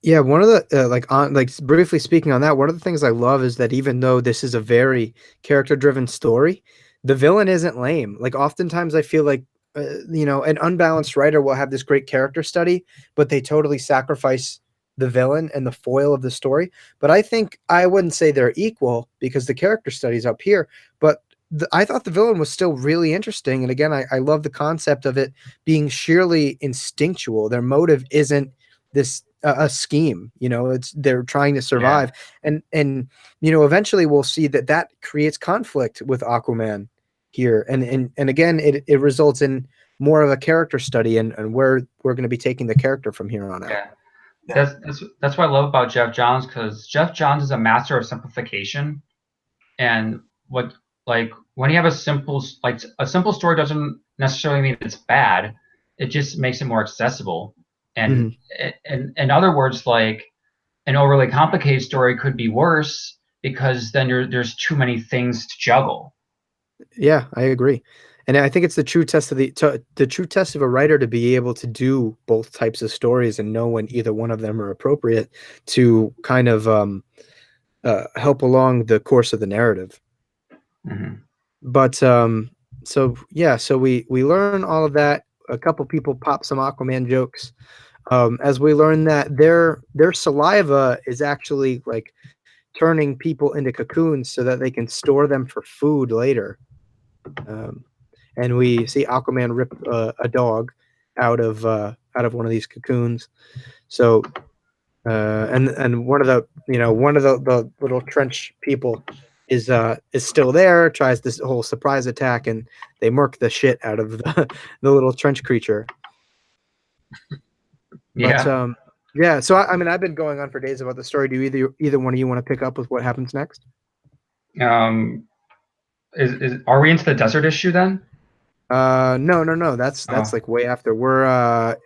Yeah, one of the briefly speaking on that, one of the things I love is that even though this is a very character-driven story, the villain isn't lame. Like oftentimes I feel like an unbalanced writer will have this great character study, but they totally sacrifice the villain and the foil of the story. But I think I wouldn't say they're equal because the character study's up here, but I thought the villain was still really interesting. And again, I love the concept of it being sheerly instinctual. Their motive isn't this a scheme, they're trying to survive. And eventually we'll see that creates conflict with Aquaman here. And again, it results in more of a character study and where we're going to be taking the character from here on out. Yeah. That's what I love about Geoff Johns, because Geoff Johns is a master of simplification. And when you have a simple story doesn't necessarily mean it's bad. It just makes it more accessible. And in other words, like an overly complicated story could be worse because then there's too many things to juggle. Yeah, I agree. And I think it's the true test of the true test of a writer to be able to do both types of stories and know when either one of them are appropriate to kind of help along the course of the narrative. Mm-hmm. But so we learn all of that. A couple people pop some Aquaman jokes. As we learn that their saliva is actually like turning people into cocoons so that they can store them for food later. And we see Aquaman rip a dog out of one of these cocoons. So and one of the little trench people is still there, tries this whole surprise attack, and they murk the shit out of the little trench creature. Yeah. But yeah, so I mean I've been going on for days about the story. Do either one of you want to pick up with what happens next? Are we into the desert issue then? No. That's like way after. We're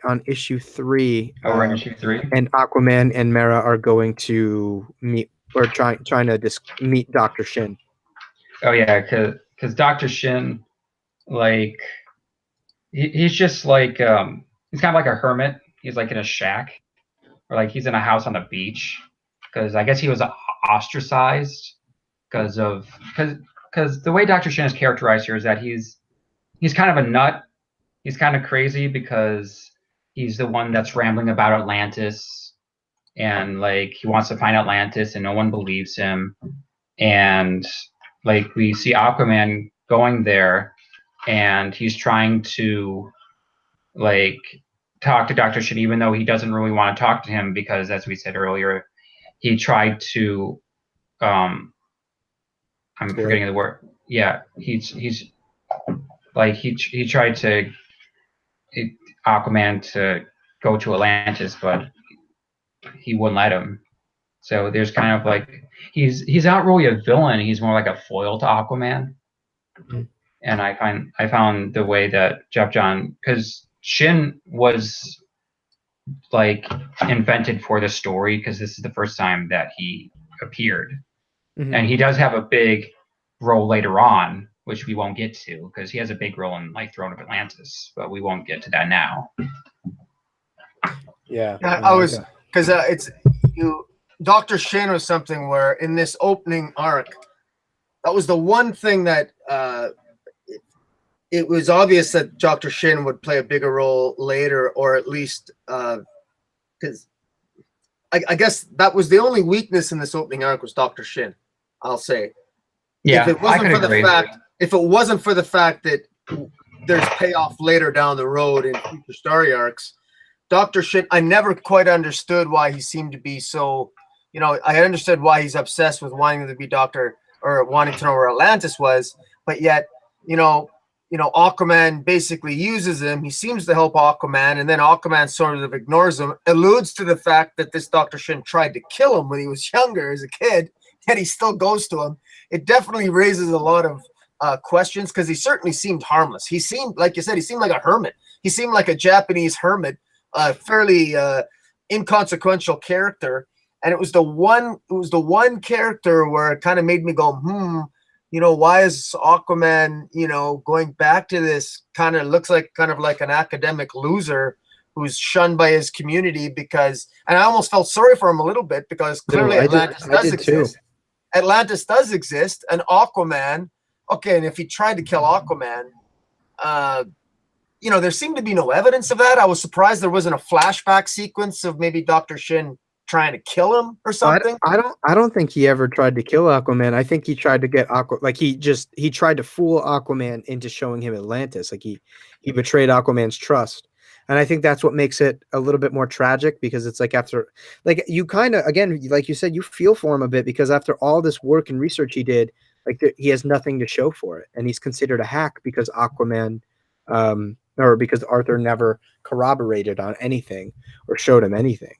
on issue 3. Oh, we're in issue 3. And Aquaman and Mera are going to meet, or trying to meet Dr. Shin. Oh yeah, because Dr. Shin, like, he's just like he's kind of like a hermit. He's like in a shack, or like he's in a house on the beach, because I guess he was ostracized because the way Dr. Shin is characterized here is that he's kind of a nut. He's kind of crazy because he's the one that's rambling about Atlantis, and like he wants to find Atlantis and no one believes him. And like we see Aquaman going there and he's trying to like talk to Dr. Shin, even though he doesn't really want to talk to him because, as we said earlier, he tried to I'm forgetting the word. Yeah, he's like he tried to Aquaman to go to Atlantis, but he wouldn't let him. So there's kind of like he's not really a villain. He's more like a foil to Aquaman. Mm-hmm. And I found the way that Geoff Johns, because Shin was like invented for the story because this is the first time that he appeared, and he does have a big role later on, which we won't get to because he has a big role in like Throne of Atlantis, but we won't get to that now. Yeah, I was because Dr. Shin was something where in this opening arc, that was the one thing that it was obvious that Dr. Shin would play a bigger role later, or at least because I guess that was the only weakness in this opening arc was Dr. Shin. I'll say. Yeah, if it wasn't for the fact that there's payoff later down the road in future story arcs, Dr. Shin, I never quite understood why he seemed to be so, you know, I understood why he's obsessed with wanting to be Doctor or wanting to know where Atlantis was, but yet, you know, Aquaman basically uses him. He seems to help Aquaman, and then Aquaman sort of ignores him, alludes to the fact that this Dr. Shin tried to kill him when he was younger as a kid, yet he still goes to him. It definitely raises a lot of questions because he certainly seemed harmless. He seemed, like you said, he seemed like a hermit. He seemed like a Japanese hermit, a fairly inconsequential character. And it was the one character where it kind of made me go, you know, why is Aquaman, you know, going back to this kind of like an academic loser who's shunned by his community? Because, and I almost felt sorry for him a little bit because clearly Atlantis does exist. Atlantis does exist, and Aquaman, okay, and if he tried to kill Aquaman, you know, there seemed to be no evidence of that. I was surprised there wasn't a flashback sequence of maybe Dr. Shin trying to kill him or something. I don't think he ever tried to kill Aquaman. I think he tried to get he tried to fool Aquaman into showing him Atlantis. Like he betrayed Aquaman's trust. And I think that's what makes it a little bit more tragic, because it's like after, like, you kind of, again, like you said, you feel for him a bit because after all this work and research he did, like he has nothing to show for it. And he's considered a hack because Aquaman, or because Arthur never corroborated on anything or showed him anything.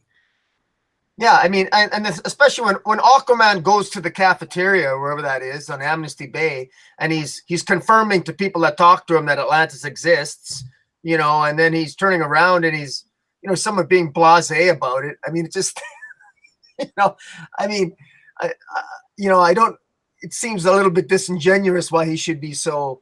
Yeah, I mean, and this, especially when Aquaman goes to the cafeteria, wherever that is, on Amnesty Bay, and he's confirming to people that talk to him that Atlantis exists, you know, and then he's turning around and he's, you know, somewhat being blasé about it. I mean, it just, you know, I mean, I don't, it seems a little bit disingenuous why he should be so,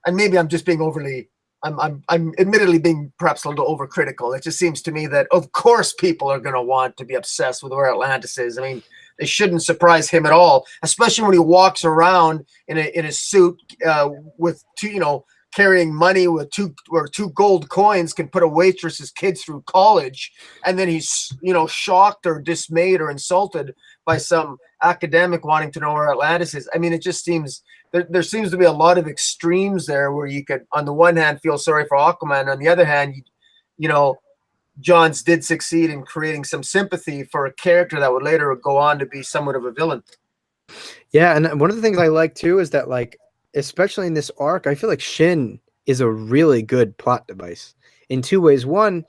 and maybe I'm just being overly, I'm admittedly being perhaps a little overcritical. It just seems to me that of course people are going to want to be obsessed with where Atlantis is. I mean, they shouldn't surprise him at all, especially when he walks around in a suit with two, you know, carrying money with two gold coins can put a waitress's kids through college, and then he's, you know, shocked or dismayed or insulted by some academic wanting to know where Atlantis is. I mean, it just seems there seems to be a lot of extremes there where you could, on the one hand, feel sorry for Aquaman, on the other hand, you know, Johns did succeed in creating some sympathy for a character that would later go on to be somewhat of a villain. Yeah, and one of the things I like too is that, like, especially in this arc, I feel like Shin is a really good plot device in two ways. One,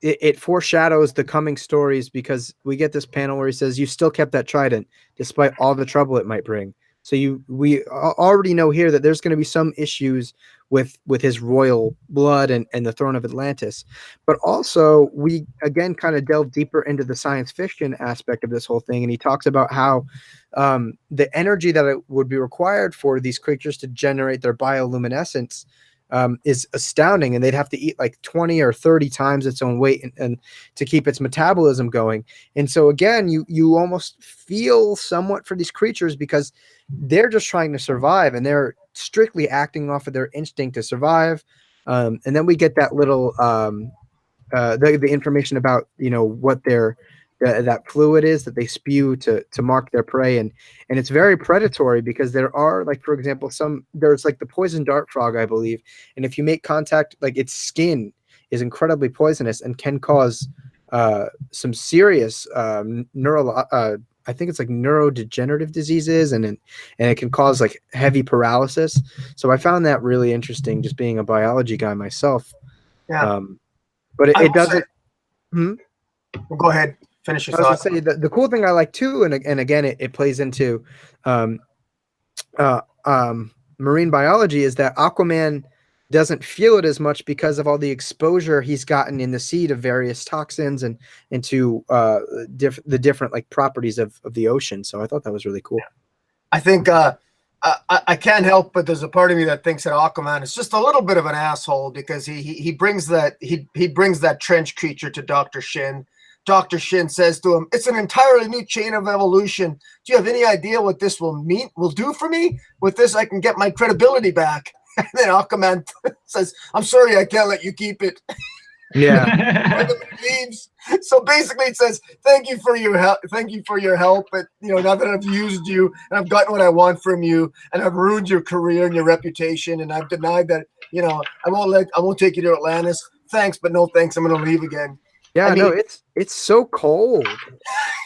it foreshadows the coming stories, because we get this panel where he says, "You still kept that trident despite all the trouble it might bring." So we already know here that there's going to be some issues with his royal blood and the throne of Atlantis. But also we again kind of delve deeper into the science fiction aspect of this whole thing. And he talks about how the energy that it would be required for these creatures to generate their bioluminescence is astounding, and they'd have to eat like 20 or 30 times its own weight and to keep its metabolism going. And so again, you almost feel somewhat for these creatures, because they're just trying to survive, and they're strictly acting off of their instinct to survive. And then we get that little the information about, you know, what that fluid is that they spew to mark their prey, and it's very predatory, because there are, like, for example, there's like the poison dart frog, I believe, and if you make contact, like, its skin is incredibly poisonous and can cause some serious I think it's like neurodegenerative diseases, and it can cause like heavy paralysis. So I found that really interesting, just being a biology guy myself. Yeah. But it doesn't. Well, go ahead. Finish your thought. I was going to say the cool thing I like too, and again it plays into marine biology, is that Aquaman doesn't feel it as much because of all the exposure he's gotten in the sea to various toxins and into the different like properties of the ocean. So I thought that was really cool. I think I can't help but there's a part of me that thinks that Aquaman is just a little bit of an asshole, because he brings that trench creature to Dr. Shin. Dr. Shin says to him, "It's an entirely new chain of evolution. Do you have any idea what this will do for me? With this, I can get my credibility back." And then Aquaman says, "I'm sorry, I can't let you keep it." Yeah. Leaves. So basically, it says, "Thank you for your help. Thank you for your help. But now that I've used you and I've gotten what I want from you, and I've ruined your career and your reputation, and I've denied that, I won't take you to Atlantis. Thanks, but no thanks. I'm going to leave again." Yeah, I mean, no, it's so cold.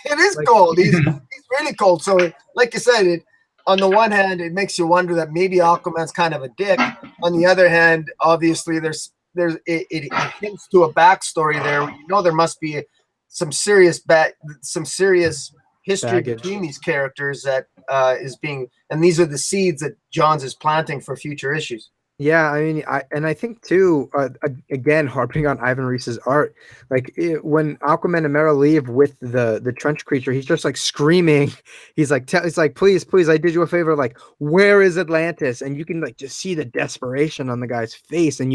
it is Like- cold. He's really cold. So, like you said, on the one hand, it makes you wonder that maybe Aquaman's kind of a dick. On the other hand, obviously, it hints to a backstory there. There must be some serious history Baggage. between these characters that and these are the seeds that Johns is planting for future issues. Yeah, I mean, I think too. Again, harping on Ivan Reis's art, like when Aquaman and Mera leave with the trench creature, he's just like screaming. He's like, please, please, I did you a favor. Like, where is Atlantis? And you can like just see the desperation on the guy's face, and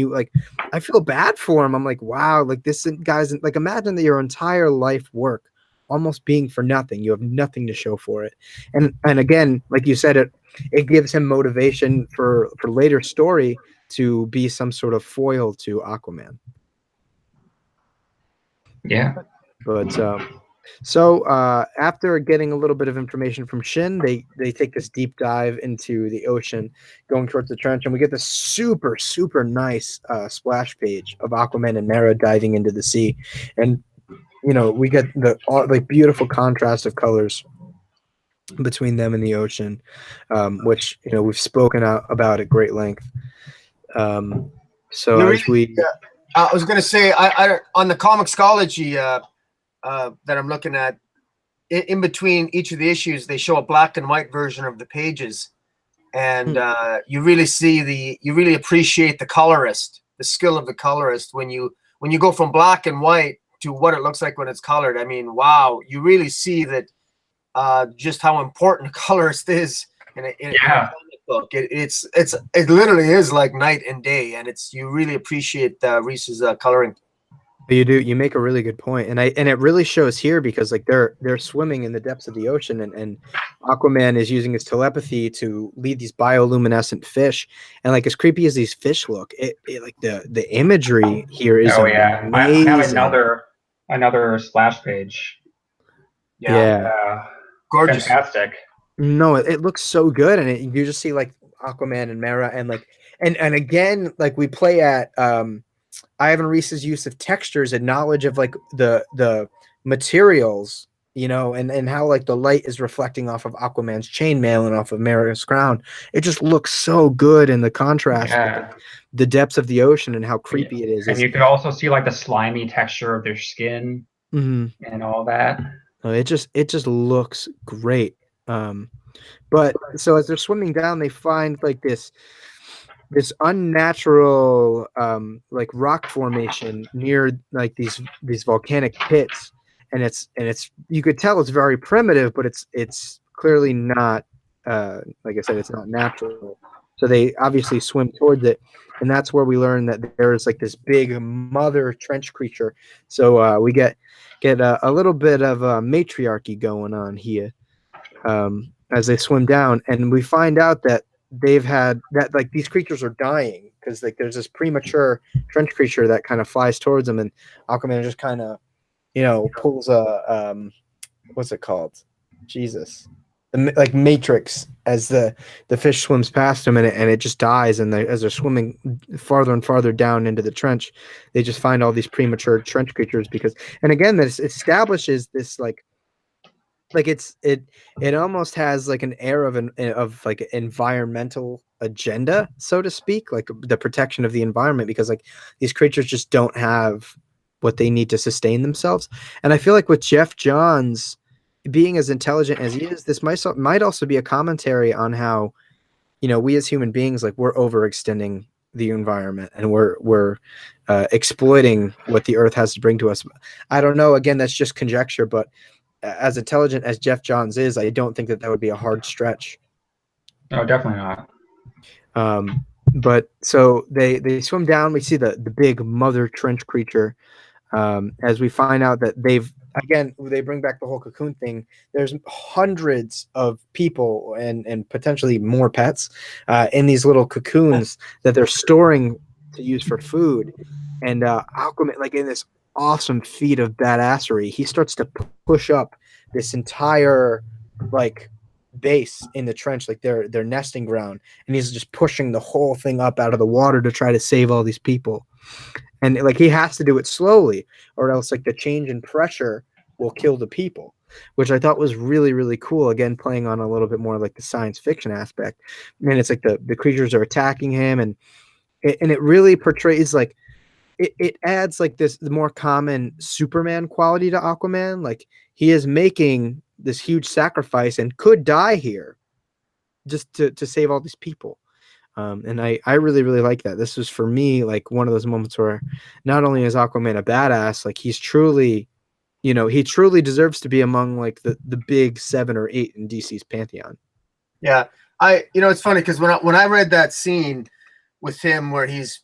I feel bad for him. I'm like, wow, like this guy's like, imagine that your entire life work almost being for nothing. You have nothing to show for it, and again, like you said, it gives him motivation for later story to be some sort of foil to Aquaman. Yeah. But so after getting a little bit of information from Shin, they take this deep dive into the ocean, going towards the trench, and we get this super nice splash page of Aquaman and Mera diving into the sea, and we get the like beautiful contrast of colors between them and the ocean, which we've spoken about at great length. So as we, I was going to say, I on the Comixology that I'm looking at, in between each of the issues, they show a black and white version of the pages, and you really appreciate the colorist, the skill of the colorist when you go from black and white to what it looks like when it's colored. I mean, wow, you really see that. Just how important a colorist is in a comic book. It literally is like night and day, and you really appreciate Reis's coloring. You make a really good point, and it really shows here because like they're swimming in the depths of the ocean, and Aquaman is using his telepathy to lead these bioluminescent fish, and like as creepy as these fish look, it like the imagery here is amazing. I have another splash page. Yeah. Gorgeous. Fantastic. No, it looks so good, and you just see like Aquaman and Mera, and like and again, like we play at Ivan Reis's use of textures and knowledge of like the materials, and how like the light is reflecting off of Aquaman's chainmail and off of Mera's crown. It just looks so good in the contrast with the depths of the ocean and how creepy it is. And you can also see like the slimy texture of their skin and all that. It just looks great. But so as they're swimming down, they find like this unnatural like rock formation near like these volcanic pits, and it's you could tell it's very primitive, but it's clearly not like I said, it's not natural. So they obviously swim towards it, and that's where we learn that there is like this big mother trench creature. So we get a little bit of matriarchy going on here as they swim down, and we find out that like these creatures are dying because like there's this premature trench creature that kind of flies towards them, and Aquaman just kind of pulls a what's it called? Jesus. Like Matrix as the fish swims past them, and it just dies, and as they're swimming farther and farther down into the trench, they just find all these premature trench creatures and again this establishes this like it almost has like an air of like environmental agenda, so to speak, like the protection of the environment, because like these creatures just don't have what they need to sustain themselves. And I feel like with Geoff Johns being as intelligent as he is, this might also be a commentary on how we as human beings, like, we're overextending the environment, and we're exploiting what the earth has to bring to us. I don't know, again, that's just conjecture, but as intelligent as Geoff Johns is, I don't think that would be a hard stretch. No, definitely not. But so they swim down. We see the big mother trench creature. As we find out that they bring back the whole cocoon thing. There's hundreds of people and potentially more pets in these little cocoons that they're storing to use for food. And Aquaman, like in this awesome feat of badassery, he starts to push up this entire like base in the trench, like their nesting ground, and he's just pushing the whole thing up out of the water to try to save all these people. And like he has to do it slowly, or else like the change in pressure will kill the people, which I thought was really, really cool. Again, playing on a little bit more like the science fiction aspect. And it's like the creatures are attacking him, and it really portrays like it adds like this the more common Superman quality to Aquaman. Like he is making this huge sacrifice and could die here just to save all these people. And I really, really like that. This was for me like one of those moments where not only is Aquaman a badass, like he's truly, he truly deserves to be among like the big 7 or 8 in DC's pantheon. Yeah, it's funny because when I read that scene with him where he's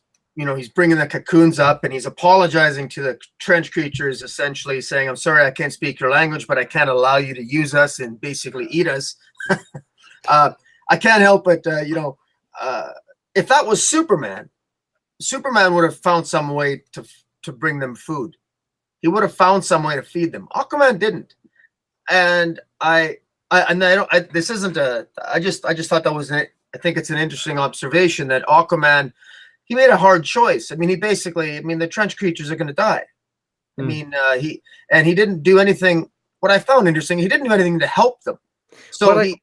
bringing the cocoons up and he's apologizing to the trench creatures, essentially saying, "I'm sorry, I can't speak your language, but I can't allow you to use us and basically eat us." I can't help but if that was Superman would have found some way to bring them food. He would have found some way to feed them. Aquaman didn't, and I this isn't a. I just thought that was I think it's an interesting observation that Aquaman, he made a hard choice. I mean, the trench creatures are going to die. I mean, he didn't do anything. What I found interesting, he didn't do anything to help them. So he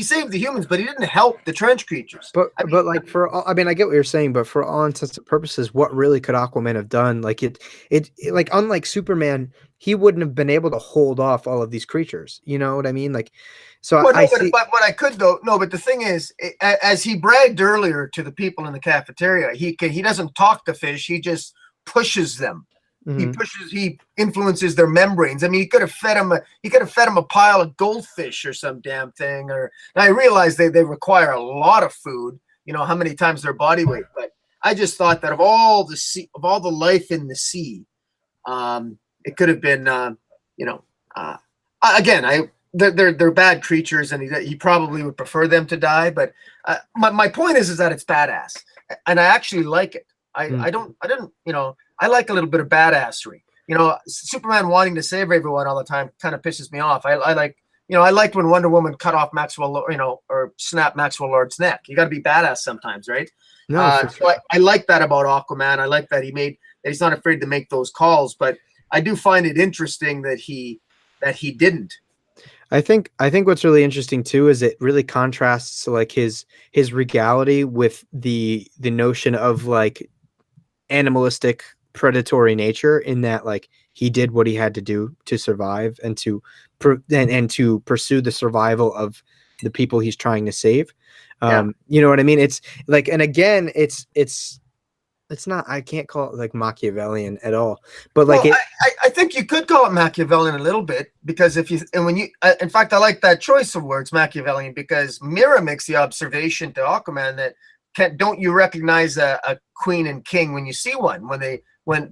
saved the humans, but he didn't help the trench creatures. But I get what you're saying, but for all intents and purposes, what really could Aquaman have done? Like it like unlike Superman, he wouldn't have been able to hold off all of these creatures. You know what I mean? Like, so but what I could though. No, but the thing is, as he bragged earlier to the people in the cafeteria, he doesn't talk to fish. He just pushes them. He influences their membranes. I mean, he could have fed him a pile of goldfish or some damn thing. Or I realize they require a lot of food. How many times their body weight. But I just thought that of all the life in the sea, it could have been. Again, they're bad creatures, and he probably would prefer them to die. But my point is that it's badass, and I actually like it. I like a little bit of badassery. Superman wanting to save everyone all the time kind of pisses me off. I liked when Wonder Woman cut off Maxwell, or snapped Maxwell Lord's neck. You got to be badass sometimes, right? No, so I like that about Aquaman. I like that he's not afraid to make those calls, but I do find it interesting that he didn't. I think what's really interesting too is it really contrasts like his regality with the notion of like animalistic predatory nature, in that like he did what he had to do to survive and to pursue the survival of the people he's trying to save. You know what I mean? It's like, and again, it's not, I can't call it like Machiavellian at all, but like I think you could call it Machiavellian a little bit, because in fact, I like that choice of words, Machiavellian, because Mira makes the observation to Aquaman that don't you recognize a queen and king when you see one,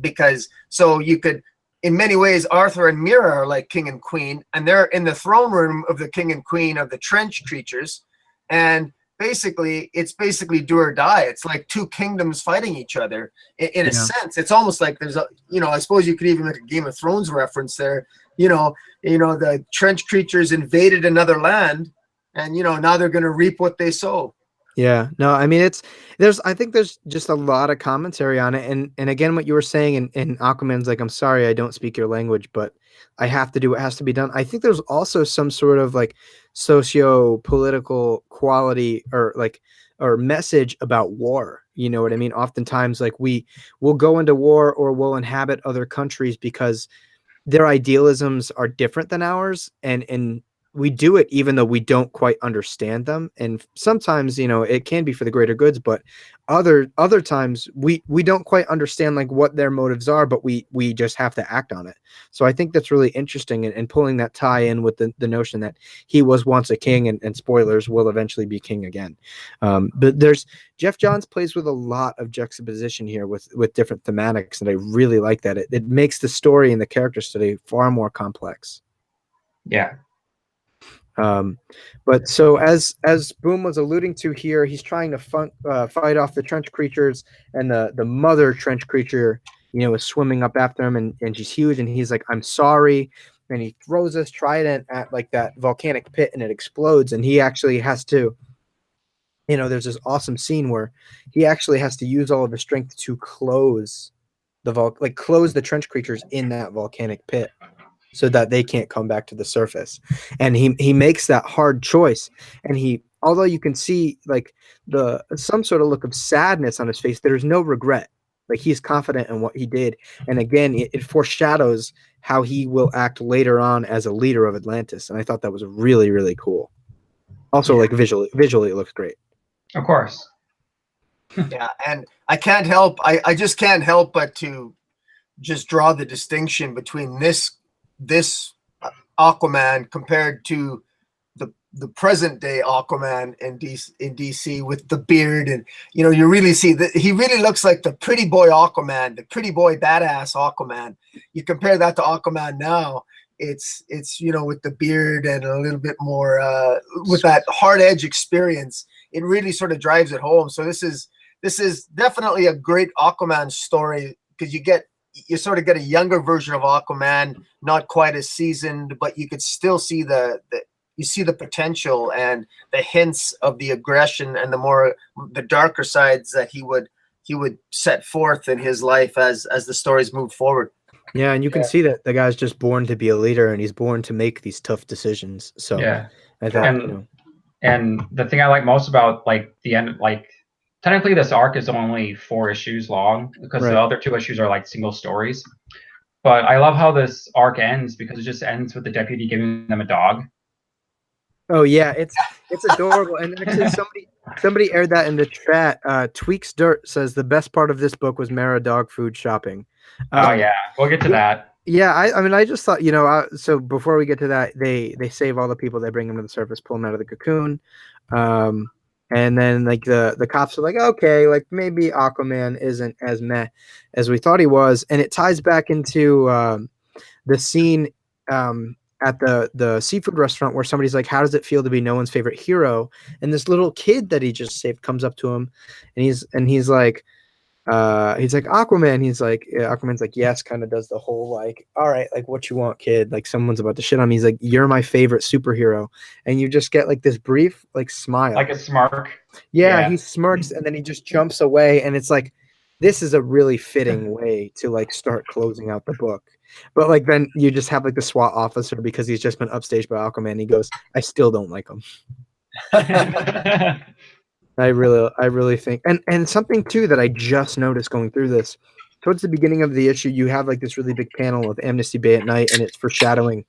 because so you could, in many ways, Arthur and Mira are like king and queen, and they're in the throne room of the king and queen of the trench creatures, and it's basically do or die. It's like two kingdoms fighting each other in a sense. It's almost like there's I suppose you could even make a Game of Thrones reference there. The trench creatures invaded another land, and now they're going to reap what they sow. Yeah, no, I mean, I think there's just a lot of commentary on it. And again, what you were saying in Aquaman's like, I'm sorry, I don't speak your language, but I have to do what has to be done. I think there's also some sort of like socio-political quality or message about war. You know what I mean? Oftentimes, like we'll go into war or we'll inhabit other countries because their idealisms are different than ours. And we do it even though we don't quite understand them. And sometimes, it can be for the greater goods, but other times we don't quite understand like what their motives are, but we just have to act on it. So I think that's really interesting, and pulling that tie in with the notion that he was once a king, and spoilers, will eventually be king again. But Geoff Johns plays with a lot of juxtaposition here with different thematics. And I really like that. It makes the story and the character study far more complex. Yeah. But so as Boom was alluding to here, he's trying to fight off the trench creatures, and the mother trench creature, is swimming up after him, and she's huge, and he's like, I'm sorry. And he throws this trident at like that volcanic pit, and it explodes, and he actually has to, there's this awesome scene where he actually has to use all of his strength to close close the trench creatures in that volcanic pit so that they can't come back to the surface. And he makes that hard choice. And although you can see like some sort of look of sadness on his face, there's no regret. Like, he's confident in what he did. And again, it foreshadows how he will act later on as a leader of Atlantis. And I thought that was really, really cool. Also, like visually it looks great. Of course. Yeah, and I can't help, I just can't help but to just draw the distinction between this Aquaman compared to the present day Aquaman in DC with the beard, and you really see that he really looks like the pretty boy Aquaman, the pretty boy badass Aquaman. You compare that to Aquaman now, it's with the beard and a little bit more with that hard edge experience, it really sort of drives it home. So this is definitely a great Aquaman story, because you sort of get a younger version of Aquaman, not quite as seasoned, but you could still see you see the potential and the hints of the aggression and the darker sides that he would set forth in his life as the stories move forward. Yeah, and you can see that the guy's just born to be a leader, and he's born to make these tough decisions. So yeah, I thought, and the thing I like most about like the end, like technically this arc is only 4 issues long, because the other 2 issues are like single stories. But I love how this arc ends, because it just ends with the deputy giving them a dog. Oh yeah, it's adorable. And actually somebody aired that in the chat. Tweaks Dirt says the best part of this book was Mara dog food shopping. Oh yeah, we'll get to that. Yeah, I mean, I just thought, so before we get to that, they save all the people, they bring them to the surface, pull them out of the cocoon. And then like the cops are like, okay, like maybe Aquaman isn't as meh as we thought he was. And it ties back into the scene at the seafood restaurant where somebody's like, how does it feel to be no one's favorite hero? And this little kid that he just saved comes up to him, and he's like Aquaman. He's like, Aquaman's like, yes, kind of does the whole like, all right, like what you want, kid? Like someone's about to shit on me. He's like, you're my favorite superhero. And you just get like this brief like smile, like a smirk. Yeah, he smirks, and then he just jumps away, and it's like, this is a really fitting way to like start closing out the book. But like then you just have like the SWAT officer, because he's just been upstaged by Aquaman, and he goes, I still don't like him. I really think, and something too that I just noticed going through this, towards the beginning of the issue, you have like this really big panel of Amnesty Bay at night, and it's foreshadowing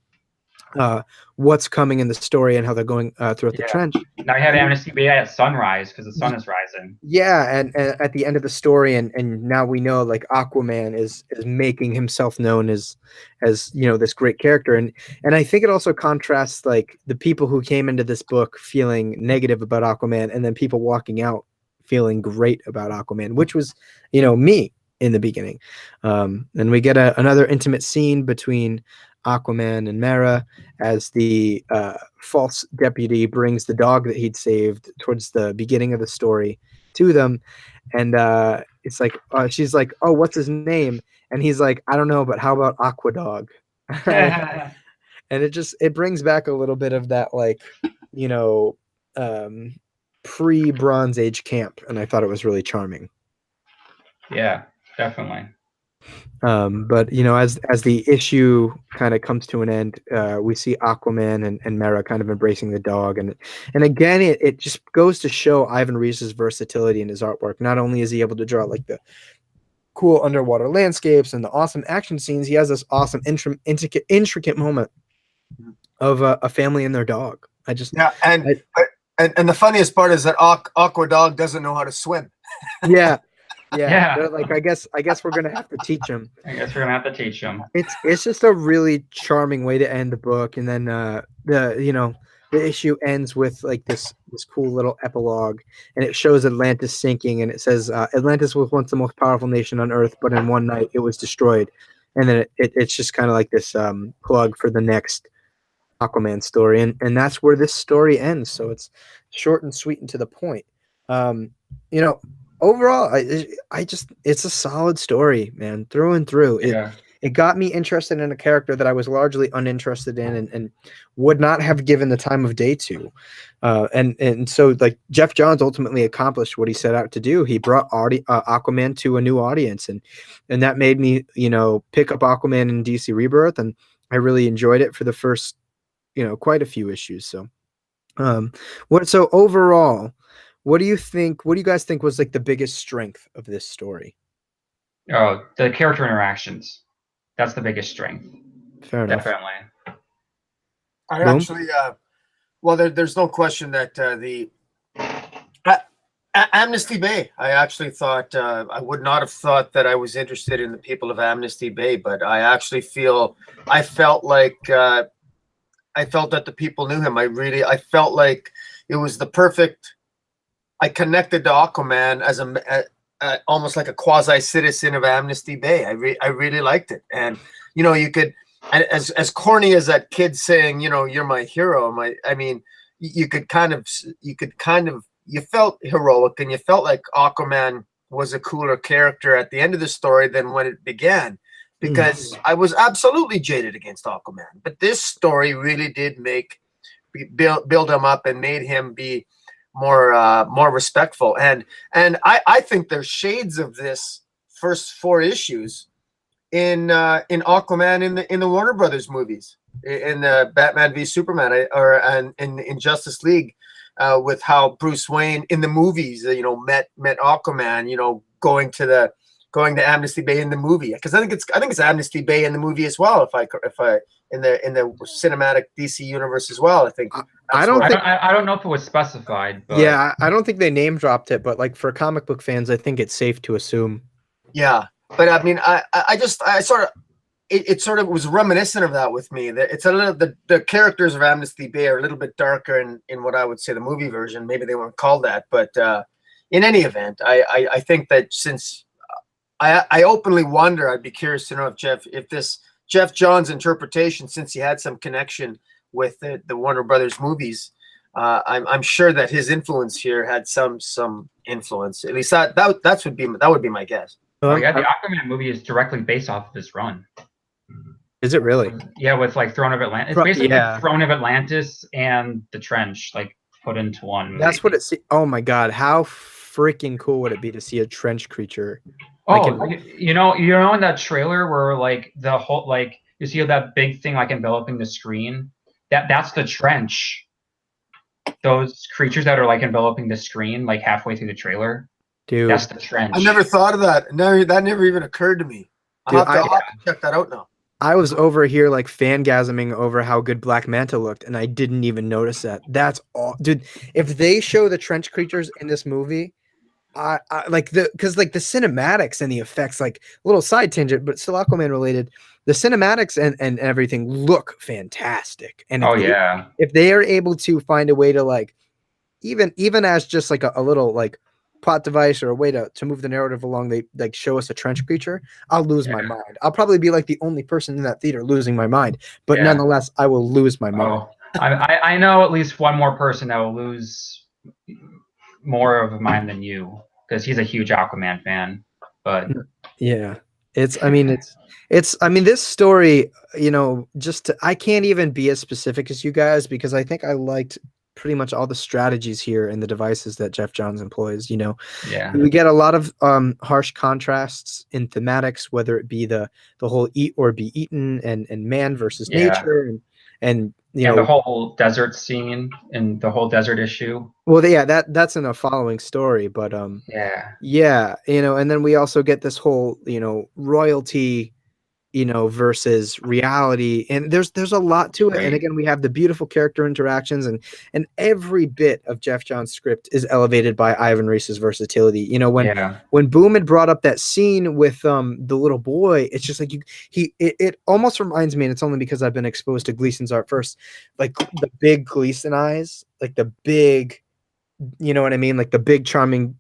what's coming in the story and how they're going throughout the trench. Now I have Amnesty Bay at sunrise, because the sun is rising. Yeah, and at the end of the story, and now we know like Aquaman is making himself known as this great character, and I think it also contrasts like the people who came into this book feeling negative about Aquaman, and then people walking out feeling great about Aquaman, which was me in the beginning. And we get another intimate scene between Aquaman and Mara as the false deputy brings the dog that he'd saved towards the beginning of the story to them, and it's like she's like, oh, what's his name? And he's like, I don't know, but how about Aquadog? And it brings back a little bit of that like pre-Bronze Age camp, and I thought it was really charming. Yeah, definitely. But as the issue kind of comes to an end, we see Aquaman and Mara kind of embracing the dog, and again it just goes to show Ivan Reis's versatility in his artwork. Not only is he able to draw like the cool underwater landscapes and the awesome action scenes, he has this awesome intricate moment of a family and their dog. And the funniest part is that Aquadog doesn't know how to swim. Yeah. Like I guess we're gonna have to teach him. It's just a really charming way to end the book, and then the issue ends with like this cool little epilogue, and it shows Atlantis sinking, and it says Atlantis was once the most powerful nation on Earth, but in one night it was destroyed. And then it's just kind of like this plug for the next Aquaman story, and that's where this story ends. So it's short and sweet and to the point. You know, overall, I just it's a solid story, man, through and through. Yeah. It got me interested in a character that I was largely uninterested in and would not have given the time of day to. And so like Geoff Johns ultimately accomplished what he set out to do. He brought Aquaman to a new audience, and that made me, pick up Aquaman in DC Rebirth, and I really enjoyed it for the first, quite a few issues. So, so overall, what do you guys think was like the biggest strength of this story? Oh, the character interactions. That's the biggest strength. Fair enough. Definitely. I Boom? actually, well, there's no question that the Amnesty Bay, I actually thought, I would not have thought that I was interested in the people of Amnesty Bay, but I actually I felt that the people knew him. I felt like it was the perfect, I connected to Aquaman as almost like a quasi-citizen of Amnesty Bay. I really liked it. And, you could, as corny as that kid saying, you're my hero, you felt heroic, and you felt like Aquaman was a cooler character at the end of the story than when it began, because I was absolutely jaded against Aquaman. But this story really did build him up and made him be more respectful. And I think there's shades of this first 4 issues in Aquaman in the Warner Brothers movies, in Batman v Superman, and in Justice League, with how Bruce Wayne in the movies, met Aquaman, going to Amnesty Bay in the movie, because I think it's Amnesty Bay in the movie as well. If I in the cinematic DC universe as well, I think. I don't know if it was specified. But... Yeah, I don't think they name dropped it, but like for comic book fans, I think it's safe to assume. Yeah, but I mean, it sort of was reminiscent of that with me. That it's a little, the characters of Amnesty Bay are a little bit darker in what I would say the movie version. Maybe they weren't called that, but in any event, I think that since I openly wonder, I'd be curious to know if this Geoff Johns interpretation, since he had some connection with the Warner Brothers movies, I'm sure that his influence here had some influence. At least that would be my guess. Oh yeah, the Aquaman movie is directly based off of this run. Is it really? Yeah, with like Throne of Atlantis. It's basically like Throne of Atlantis and The Trench, like put into one movie. That's what it's. Oh my god, how freaking cool would it be to see a trench creature? You know in that trailer where like the whole, like you see that big thing like enveloping the screen? That's the trench. Those creatures that are like enveloping the screen like halfway through the trailer. Dude, that's the trench. I never thought of that. No, that never even occurred to me. I'll have to check that out now. I was over here like fangasming over how good Black Manta looked, and I didn't even notice that. That's all, dude. If they show the trench creatures in this movie, I like because like the cinematics and the effects, like a little side tangent, but still Aquaman related. The cinematics and everything look fantastic. And if they are able to find a way to like, even as just like a little like plot device or a way to move the narrative along, they like show us a trench creature, I'll lose my mind. I'll probably be like the only person in that theater losing my mind, but nonetheless I will lose my mind. I know at least one more person that will lose more of a mind than you, because he's a huge Aquaman fan. But yeah, I mean this story, I can't even be as specific as you guys, because I think I liked pretty much all the strategies here and the devices that Geoff Johns employs. We get a lot of harsh contrasts in thematics, whether it be the whole eat or be eaten and man versus nature and the whole desert scene and the whole desert issue. Well, that's in a following story, but and then we also get this whole royalty versus reality, and there's a lot to it. Right. And again, we have the beautiful character interactions, and every bit of Geoff Johns' script is elevated by Ivan Reis's versatility. When Boom had brought up that scene with the little boy, it's just like it almost reminds me, and it's only because I've been exposed to Gleason's art first, like the big Gleason eyes, like the big, you know what I mean, like the big charming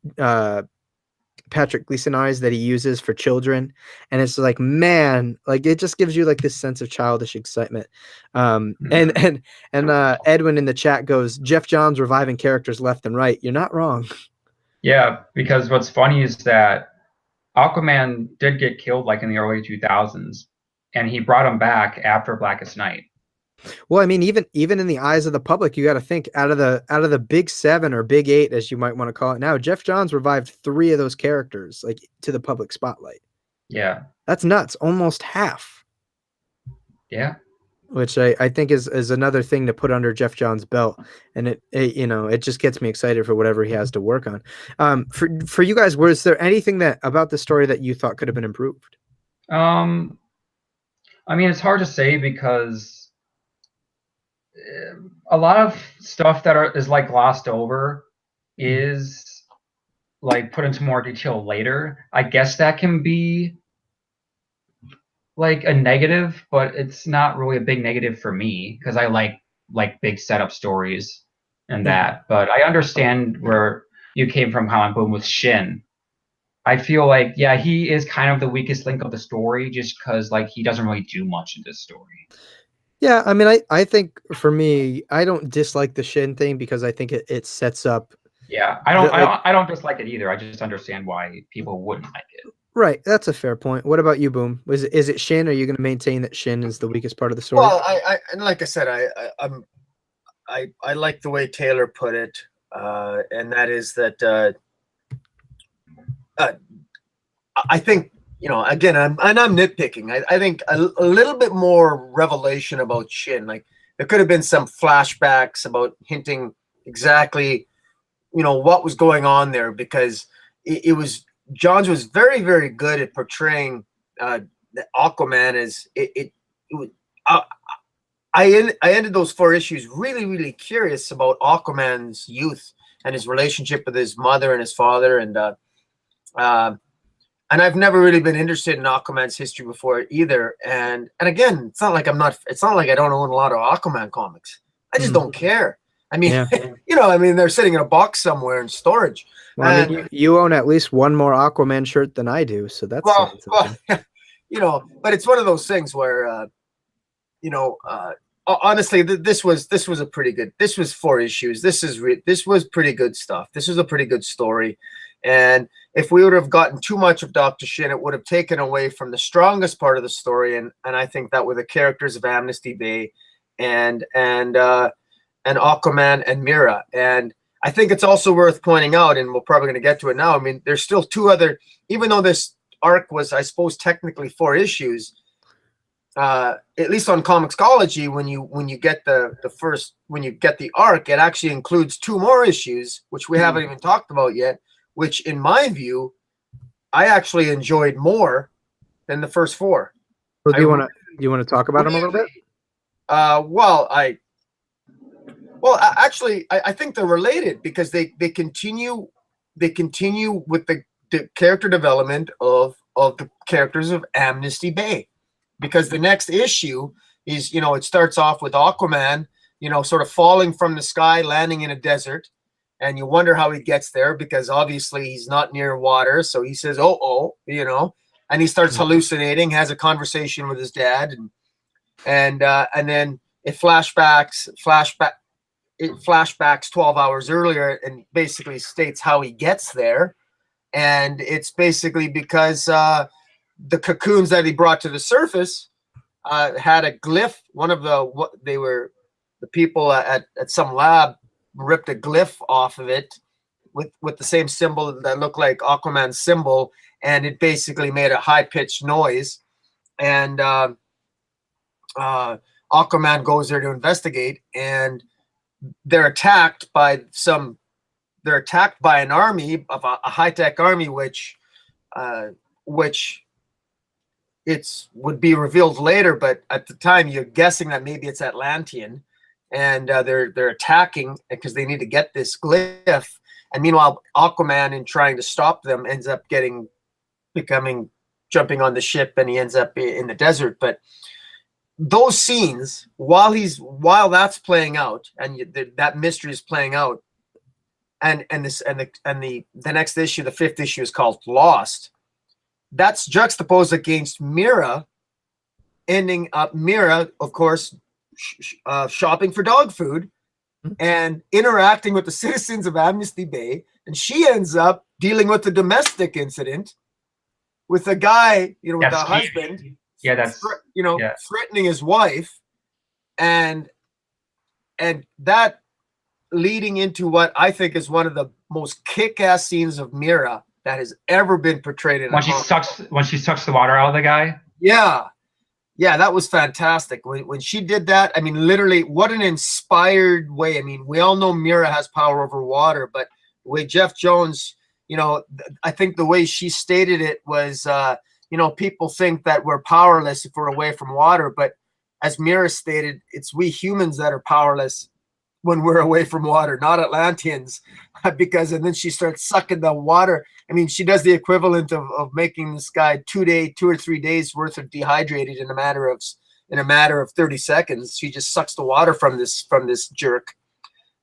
Patrick Gleason eyes that he uses for children, and it's like, man, like it just gives you like this sense of childish excitement. And Edwin in the chat goes, Geoff Johns reviving characters left and right. You're not wrong. Yeah, because what's funny is that Aquaman did get killed like in the early 2000s, and he brought him back after Blackest Night. Well, I mean, even in the eyes of the public, you got to think out of the big 7 or big 8, as you might want to call it now, Geoff Johns revived 3 of those characters like to the public spotlight. Yeah, that's nuts, almost half. Yeah, which I think is another thing to put under Geoff Johns' belt, and it just gets me excited for whatever he has to work on. For you guys, was there anything that about the story that you thought could have been improved? I mean, it's hard to say because a lot of stuff that is like glossed over is like put into more detail later. I guess that can be like a negative, but it's not really a big negative for me because I like big setup stories and that. But I understand where you came from, ComicBoom, with Shin. I feel like, yeah, he is kind of the weakest link of the story just because like he doesn't really do much in this story. Yeah, I mean, I think for me, I don't dislike the Shin thing because I think it sets up. Yeah, I don't dislike it either. I just understand why people wouldn't like it. Right, that's a fair point. What about you, Boom? Is it Shin? Or are you going to maintain that Shin is the weakest part of the story? Well, and like I said, I like the way Taylor put it, and that is that I think, again, I'm nitpicking. I think a little bit more revelation about Shin. Like there could have been some flashbacks about hinting exactly, what was going on there, because it was Johns was very, very good at portraying Aquaman as it was. I ended those 4 issues really, really curious about Aquaman's youth and his relationship with his mother and his father, and I've never really been interested in Aquaman's history before either. And again, it's not like I don't own a lot of Aquaman comics. I just don't care. I mean, they're sitting in a box somewhere in storage. Well, I mean, you own at least one more Aquaman shirt than I do, so that's but it's one of those things where, honestly, this was a pretty good. This was 4 issues. This was pretty good stuff. This was a pretty good story. And if we would have gotten too much of Dr. Shin, it would have taken away from the strongest part of the story. And I think that were the characters of Amnesty Bay and Aquaman and Mira. And I think it's also worth pointing out, and we're probably going to get to it now. I mean, there's still 2 other, even though this arc was, I suppose, technically 4 issues, at least on Comixology, when you get when you get the arc, it actually includes 2 more issues, which we haven't even talked about yet, which in my view, I actually enjoyed more than the first 4. Well, do you want to talk about them a little bit? Actually, I think they're related because they continue with the character development of the characters of Amnesty Bay, because the next issue is, it starts off with Aquaman, sort of falling from the sky, landing in a desert, and you wonder how he gets there because obviously he's not near water. So he says, and he starts hallucinating, has a conversation with his dad, and then it flashbacks 12 hours earlier and basically states how he gets there. And it's basically because the cocoons that he brought to the surface had a glyph. The people at some lab ripped a glyph off of it with the same symbol that looked like Aquaman's symbol, and it basically made a high-pitched noise. And Aquaman goes there to investigate, and they're attacked by an army of a high-tech army, which would be revealed later, but at the time you're guessing that maybe it's Atlantean, and they're attacking because they need to get this glyph. And meanwhile, Aquaman, in trying to stop them, ends up jumping on the ship, and he ends up in the desert. But those scenes, while that's playing out and that mystery is playing out, the next issue, the 5th issue, is called Lost. That's juxtaposed against Mira, ending up Mira, of course, shopping for dog food and interacting with the citizens of Amnesty Bay, and she ends up dealing with the domestic incident with the guy, with the husband, threatening his wife, and that leading into what I think is one of the most kick-ass scenes of Mira that has ever been portrayed in when she sucks the water out of the guy. Yeah, that was fantastic. When she did that, I mean, literally, what an inspired way. I mean, we all know Mira has power over water, but the way Geoff Johns, I think the way she stated it was, people think that we're powerless if we're away from water, but as Mira stated, it's we humans that are powerless when we're away from water, not Atlanteans, and then she starts sucking the water. I mean, she does the equivalent of making this guy 2 or 3 days worth of dehydrated in a matter of 30 seconds. She just sucks the water from this jerk.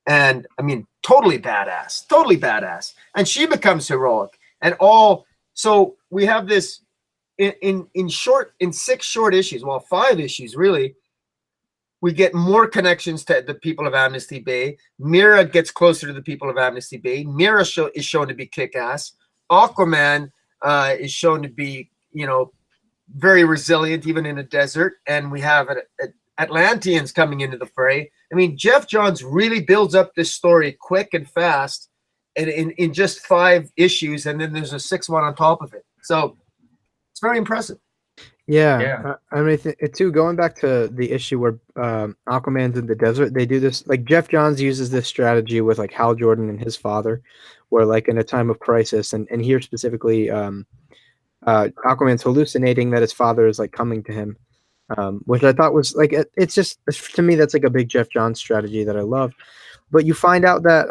And I mean, totally badass. And she becomes heroic. So we have this in 6 short issues, 5 issues really. We get more connections to the people of Amnesty Bay. Mira gets closer to the people of Amnesty Bay. Mira is shown to be kick-ass. Aquaman is shown to be, very resilient even in a desert. And we have Atlanteans coming into the fray. I mean, Geoff Johns really builds up this story quick and fast and in just 5 issues. And then there's a 6th one on top of it. So it's very impressive. Yeah. I mean, too, going back to the issue where Aquaman's in the desert, they do this, like Geoff Johns uses this strategy with like Hal Jordan and his father, where like in a time of crisis, and here specifically, Aquaman's hallucinating that his father is like coming to him, which I thought was like, it's just, to me, that's like a big Geoff Johns strategy that I love. But you find out that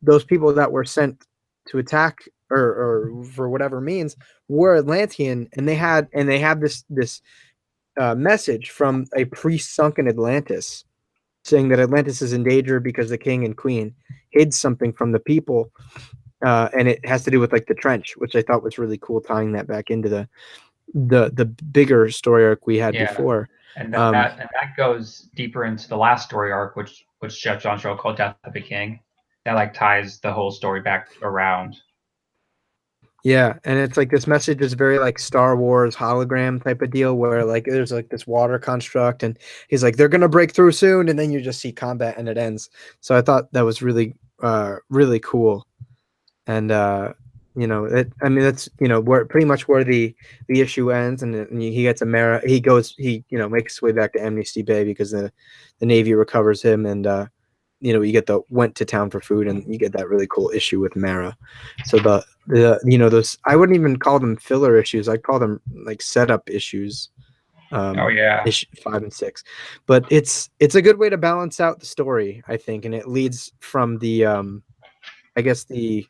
those people that were sent to attack or for whatever means were Atlantean, and they have this message from a pre-sunken Atlantis saying that Atlantis is in danger because the king and queen hid something from the people, and it has to do with like the trench, which I thought was really cool, tying that back into the bigger story arc we had before. And that goes deeper into the last story arc, which Geoff Johns wrote, called Death of a King. That like ties the whole story back around. Yeah, and it's like this message is very like Star Wars hologram type of deal, where like there's like this water construct, and he's like, they're gonna break through soon, and then you just see combat and it ends. So I thought that was really really cool, and I mean, that's where pretty much where the issue ends, and he gets he makes his way back to Amnesty Bay because the Navy recovers him, and you get the went to town for food, and you get that really cool issue with Mara. So those, I wouldn't even call them filler issues. I'd call them like setup issues. Issue 5 and 6, but it's a good way to balance out the story, I think, and it leads from the I guess the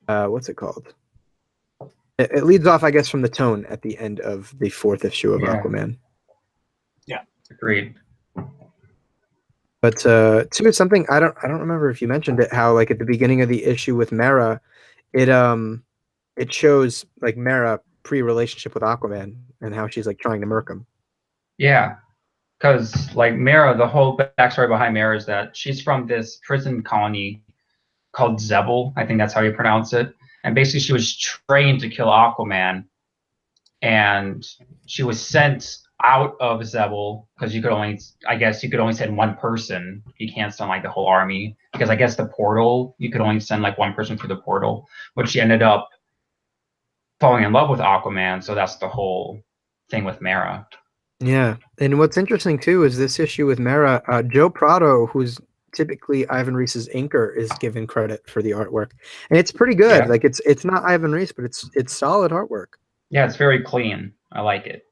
what's it called? It leads off, I guess, from the tone at the end of the 4th issue of Aquaman. Yeah, agreed. But too, something I don't remember if you mentioned it, how like at the beginning of the issue with Mara, it shows like Mara pre-relationship with Aquaman and how she's like trying to murk him. Yeah, because like Mara, the whole backstory behind Mara is that she's from this prison colony called Zebel. I think that's how you pronounce it. And basically, she was trained to kill Aquaman, and she was sent out of Zebel because you could only send one person. You can't send like the whole army, because I guess the portal, you could only send like one person through the portal, but she ended up falling in love with Aquaman. So that's the whole thing with Mara. Yeah, and what's interesting too is this issue with Mara, Joe Prado, who's typically Ivan Reis's inker, is given credit for the artwork, and it's pretty good. Yeah. Like it's not Ivan Reis, but it's solid artwork. Yeah, it's very clean. I like it.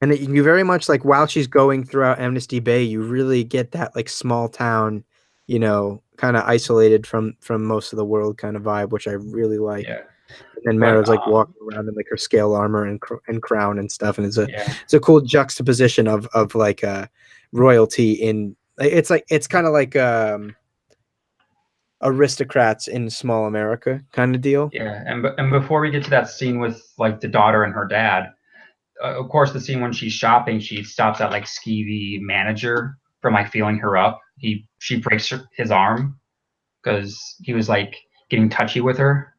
And you very much like, while she's going throughout Amnesty Bay, you really get that like small town, kind of isolated from most of the world kind of vibe, which I really like. Yeah. And Mara's like walking around in like her scale armor and crown and stuff, and it's a cool juxtaposition of like royalty in. It's kind of like aristocrats in small America kind of deal. Yeah, and before we get to that scene with like the daughter and her dad, of course, the scene when she's shopping, she stops at like skeevy manager from like feeling her up. She breaks his arm because he was like getting touchy with her.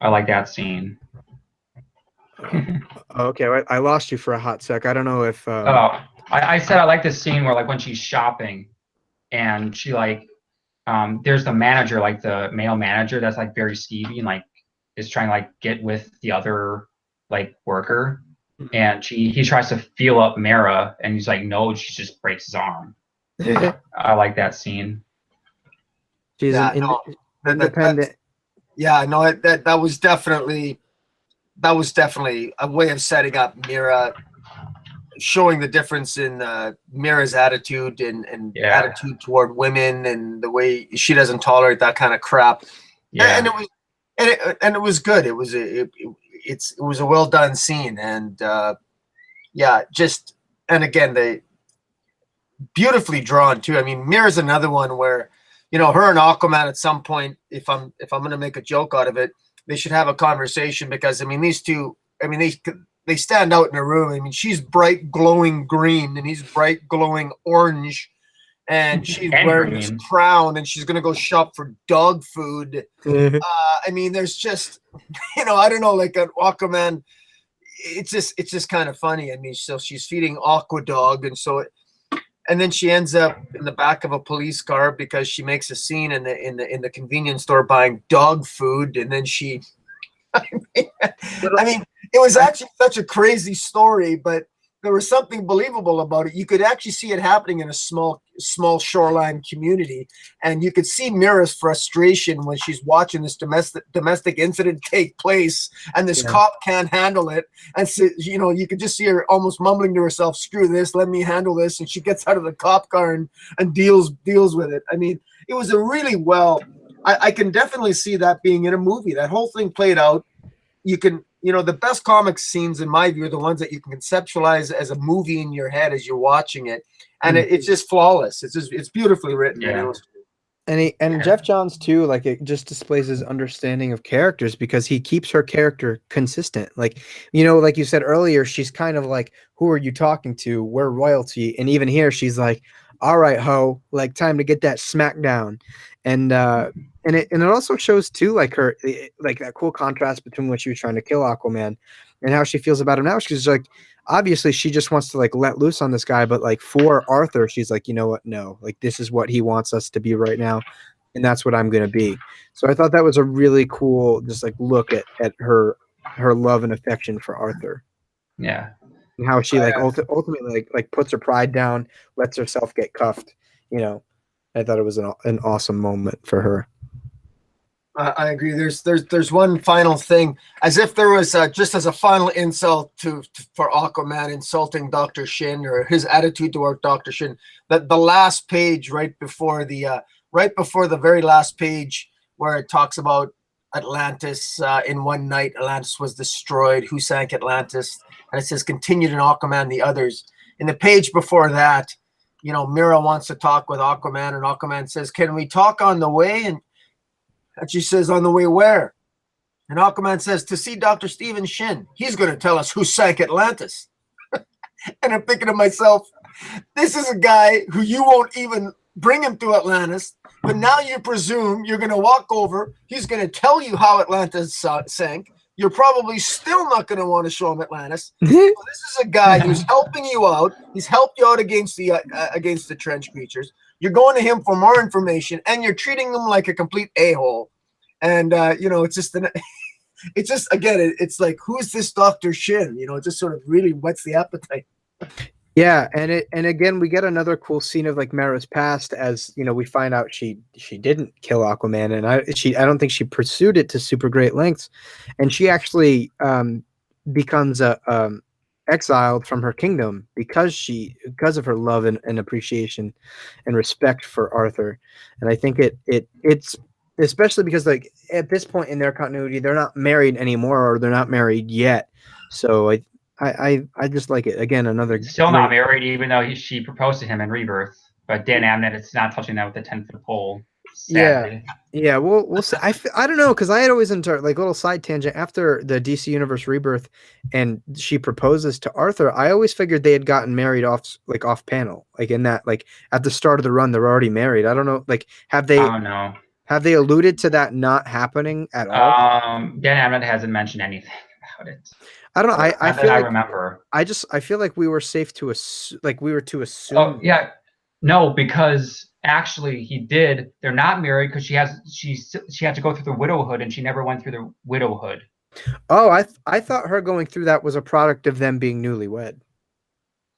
I like that scene. Okay, I lost you for a hot sec. I don't know if I said I like this scene where like when she's shopping and she like there's the manager, like the male manager that's like very skeevy and like is trying to like get with the other like worker, and he tries to feel up Mara and he's like no, she just breaks his arm. I like that scene. She's independent. That was definitely a way of setting up Mira, showing the difference in Mira's attitude and attitude toward women and the way she doesn't tolerate that kind of crap. Yeah. And it was good. It was a well done scene, and and again, they beautifully drawn too. I mean, Mira's another one where, you know, her and Aquaman at some point, if I'm going to make a joke out of it, they should have a conversation, because I mean, these two, I mean, they stand out in a room. I mean, she's bright glowing green and he's bright glowing orange, and she's wearing this crown, and she's going to go shop for dog food. I mean, there's just, you know, I don't know, like an Aquaman, it's just kind of funny. I mean, so she's feeding Aqua Dog, and then she ends up in the back of a police car because she makes a scene in the convenience store buying dog food, and then she, I mean, it was actually such a crazy story, but there was something believable about it. You could actually see it happening in a small shoreline community, and you could see Mira's frustration when she's watching this domestic incident take place, and this cop can't handle it, and so, you know, you could just see her almost mumbling to herself, "Screw this, let me handle this," and she gets out of the cop car and deals with it. I mean, it was a really I can definitely see that being in a movie. That whole thing played out. You can, you know, the best comic scenes in my view are the ones that you can conceptualize as a movie in your head as you're watching it, and it's just flawless. it's beautifully written. Yeah. And Geoff Johns too, like, it just displays his understanding of characters, because he keeps her character consistent. Like, you know, like you said earlier, she's kind of like, who are you talking to? We're royalty. And even here she's like, all right, ho, like, time to get that smack down. And it also shows too, like, her, like, that cool contrast between when she was trying to kill Aquaman and how she feels about him now. She's like, obviously she just wants to like let loose on this guy, but like for Arthur, she's like, you know what? No, like, this is what he wants us to be right now, and that's what I'm gonna be. So I thought that was a really cool, just like, look at her love and affection for Arthur. Yeah. And how she like ultimately like puts her pride down, lets herself get cuffed. You know, I thought it was an awesome moment for her. I agree. There's one final thing, as if there was just as a final insult for Aquaman insulting Dr. Shin, or his attitude toward Dr. Shin. That the last page right before the very last page, where it talks about Atlantis, in one night Atlantis was destroyed. Who sank Atlantis? And it says continued in Aquaman the others. In the page before that, you know, Mira wants to talk with Aquaman, and Aquaman says, "Can we talk on the way?" And she says, "On the way where?" And Aquaman says, "To see Dr. Stephen Shin. He's going to tell us who sank Atlantis." And I'm thinking to myself, this is a guy who you won't even bring him to Atlantis, but now you presume you're going to walk over. He's going to tell you how Atlantis sank. You're probably still not going to want to show him Atlantis. So this is a guy who's helping you out. He's helped you out against the trench creatures. You're going to him for more information, and you're treating him like a complete a-hole. And you know, it's just again, it's like, who's this Dr. Shin? You know, it just sort of really whets the appetite. Yeah, and again, we get another cool scene of like Mara's past, as you know, we find out she didn't kill Aquaman, and I don't think she pursued it to super great lengths, and she actually becomes exiled from her kingdom because of her love and appreciation and respect for Arthur. And I think it's especially because, like, at this point in their continuity, they're not married anymore, or they're not married yet. So I just like it. Again, another still not married, even though she proposed to him in Rebirth. But Dan Abnett, it's not touching that with a 10-foot pole. Sadly. Yeah. We'll see. I don't know, because I had always like little side tangent after the DC Universe Rebirth, and she proposes to Arthur. I always figured they had gotten married off panel, like in that, like at the start of the run they're already married. I don't know, like I don't know. have they alluded to that not happening at all? Dan Abnett hasn't mentioned anything about it. I don't know. I feel I like remember. I feel like we were safe to we were to assume. Oh yeah, no, because actually he did. They're not married because she had to go through the widowhood, and she never went through the widowhood. Oh, I thought her going through that was a product of them being newlywed.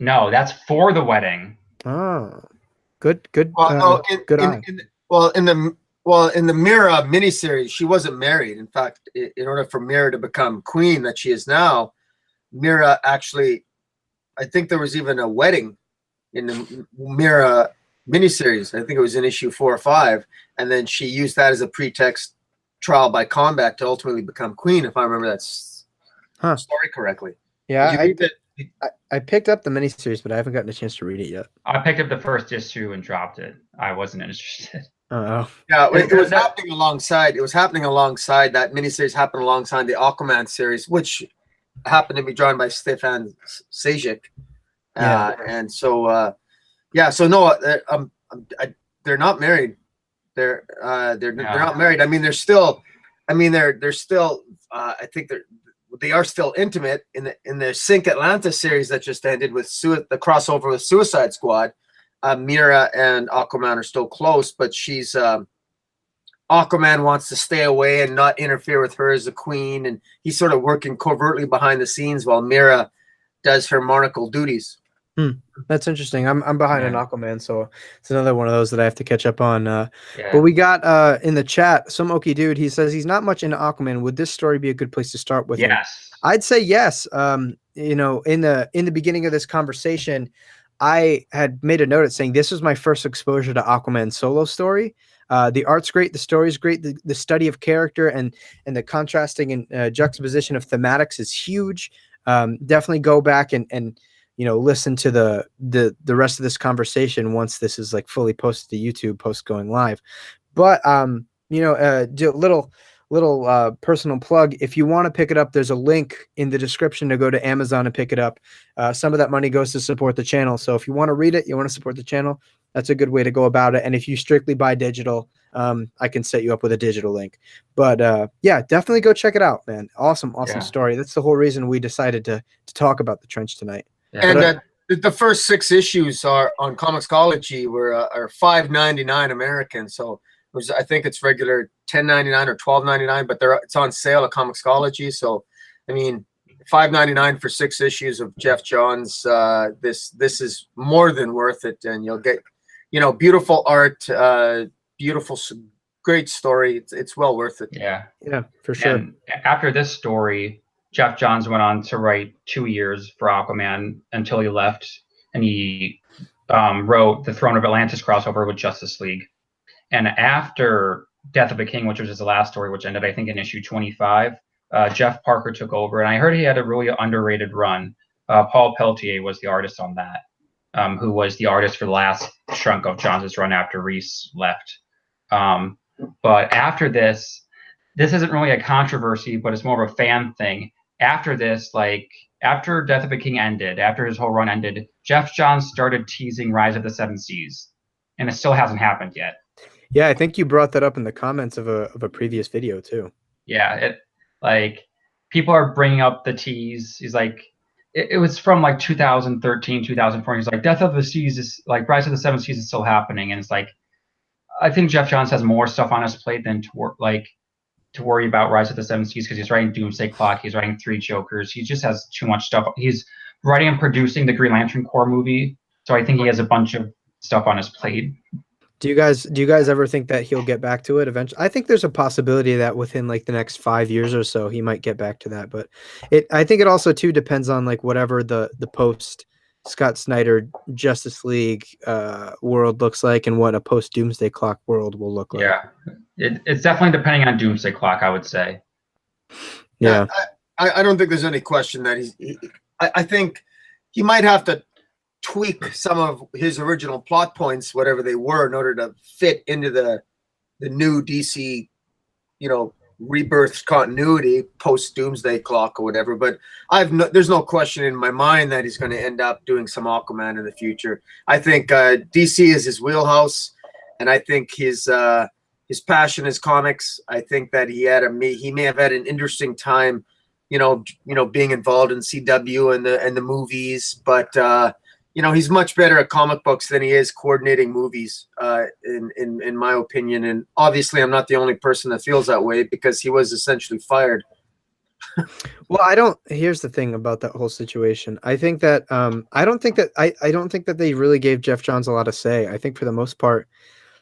No, that's for the wedding. Oh, good. Well, good eye. In the Mira miniseries, she wasn't married. In fact, in order for Mira to become queen that she is now, Mira actually, I think there was even a wedding in the Mira miniseries. I think it was in issue 4 or 5, and then she used that as a pretext, trial by combat, to ultimately become queen. If I remember that story correctly. Yeah, I picked up the miniseries, but I haven't gotten a chance to read it yet. I picked up the first issue and dropped it. I wasn't interested. Oh. Yeah, it was happening alongside. It was happening alongside that miniseries. Happened alongside the Aquaman series, which happened to be drawn by Stefan Sejic. And so, so no, they're not married. They're not married. I mean, they're still. I think they are still intimate in the Sync Atlanta series that just ended with the crossover with Suicide Squad. Mira and Aquaman are still close, but Aquaman wants to stay away and not interfere with her as a queen, and he's sort of working covertly behind the scenes while Mira does her monarchical duties. That's interesting. I'm behind an Aquaman, so it's another one of those that I have to catch up on. But we got in the chat some Okie dude. He says he's not much into Aquaman. Would this story be a good place to start with? Yes, I'd say yes. In the beginning of this conversation, I had made a note of saying this was my first exposure to Aquaman solo story. The art's great, the story's great, the study of character and the contrasting and juxtaposition of thematics is huge. Definitely go back and listen to the rest of this conversation once this is like fully posted to YouTube post going live. But little personal plug. If you want to pick it up, there's a link in the description to go to Amazon and pick it up. Some of that money goes to support the channel. So if you want to read it, you want to support the channel, that's a good way to go about it. And if you strictly buy digital, I can set you up with a digital link. But yeah, definitely go check it out, man. Awesome story. That's the whole reason we decided to talk about the Trench tonight. Yeah. And the first 6 issues are on Comixology are $5.99 American. So I think it's regular $10.99 or $12.99, but it's on sale at Comixology. So, I mean, $5.99 for 6 issues of Geoff Johns. This is more than worth it, and you'll get, beautiful art, beautiful, great story. It's well worth it. Yeah, for sure. And after this story, Geoff Johns went on to write 2 years for Aquaman until he left, and he wrote the Throne of Atlantis crossover with Justice League. And after Death of a King, which was his last story, which ended, I think, in issue 25, Jeff Parker took over. And I heard he had a really underrated run. Paul Pelletier was the artist on that, who was the artist for the last chunk of Johns' run after Reis left. But after this isn't really a controversy, but it's more of a fan thing. After this, after Death of a King ended, after his whole run ended, Geoff Johns started teasing Rise of the Seven Seas. And it still hasn't happened yet. Yeah, I think you brought that up in the comments of a previous video too. Yeah, people are bringing up the tease. He's like, it was from 2013, 2014. He's like, Death of the Seas is Rise of the Seven Seas is still happening, and it's like, I think Geoff Johns has more stuff on his plate than to worry about Rise of the Seven Seas, because he's writing Doomsday Clock, he's writing 3 Jokers, he just has too much stuff. He's writing and producing the Green Lantern Corps movie, so I think he has a bunch of stuff on his plate. Do you guys ever think that he'll get back to it eventually? I think there's a possibility that within the next 5 years or so he might get back to that, but I think it also too depends on whatever the post Scott Snyder Justice League world looks like, and what a post Doomsday Clock world will look like. Yeah, it's definitely depending on Doomsday Clock, I would say. Yeah, I don't think there's any question that I think he might have to tweak some of his original plot points, whatever they were, in order to fit into the the new DC, you know, rebirth continuity post Doomsday Clock or whatever. But there's no question in my mind that he's going to end up doing some Aquaman in the future. I think DC is his wheelhouse, and I think his passion is comics. I think that he may have had an interesting time, being involved in CW and the movies, but he's much better at comic books than he is coordinating movies, in my opinion. And obviously, I'm not the only person that feels that way because he was essentially fired. Well, here's the thing about that whole situation. I think that I don't think that they really gave Geoff Johns a lot of say. I think for the most part,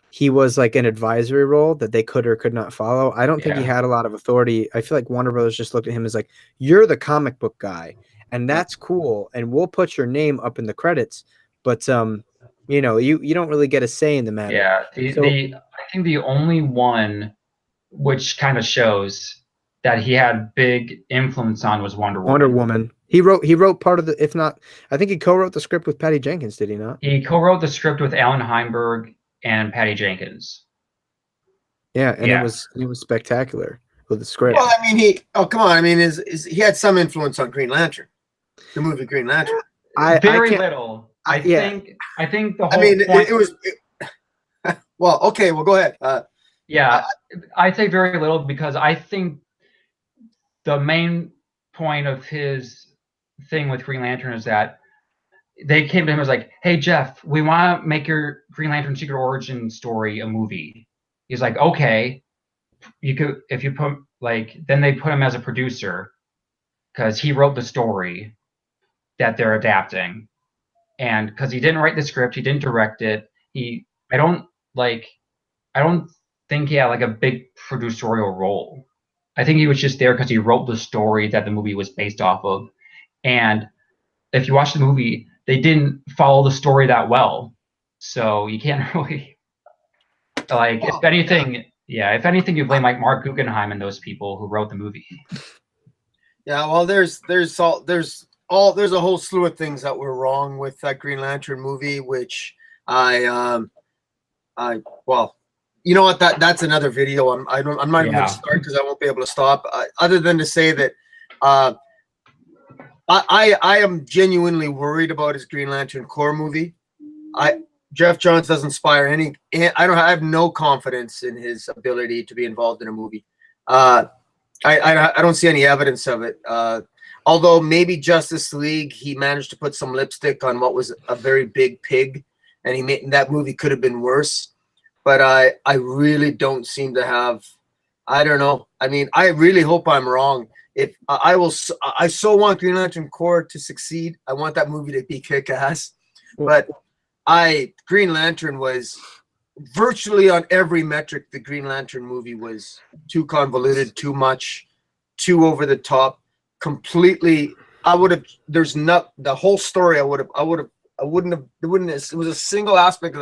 he was like an advisory role that they could or could not follow. I don't think he had a lot of authority. I feel like Warner Brothers just looked at him as like, you're the comic book guy, and that's cool, and we'll put your name up in the credits, but you don't really get a say in the matter. Yeah, I think the only one which kind of shows that he had big influence on was Wonder Woman. He wrote part of the, if not, I think he co-wrote the script with Patty Jenkins, did he not? He co-wrote the script with Alan Heinberg and Patty Jenkins. Yeah, and it was spectacular with the script. Well, I mean, come on. I mean, he had some influence on Green Lantern, the movie Green Lantern. Very little. I think the whole. I mean, it was. Well, okay. Well, go ahead. I'd say very little because I think the main point of his thing with Green Lantern is that they came to him as like, "Hey Geoff, we want to make your Green Lantern Secret Origin story a movie." He's like, "Okay, you could if you put then they put him as a producer because he wrote the story that they're adapting, and because he didn't write the script, he didn't direct it. I don't think he had like a big producerial role. I think he was just there because he wrote the story that the movie was based off of, and if you watch the movie, they didn't follow the story that well, so you can't really if anything, you blame like Mark Guggenheim and those people who wrote the movie. Yeah, well, there's a whole slew of things that were wrong with that Green Lantern movie, which well, you know what? That's another video. I'm not even going to start because I won't be able to stop. Other than to say that, I am genuinely worried about his Green Lantern Corps movie. Geoff Johns doesn't inspire any. I have no confidence in his ability to be involved in a movie. I don't see any evidence of it. Although maybe Justice League, he managed to put some lipstick on what was a very big pig, and that movie could have been worse. But I really don't seem to have. I don't know. I mean, I really hope I'm wrong. If I so want Green Lantern Corps to succeed. I want that movie to be kick-ass. But Green Lantern was virtually on every metric. The Green Lantern movie was too convoluted, too much, too over the top. Completely, the whole story. It was a single aspect of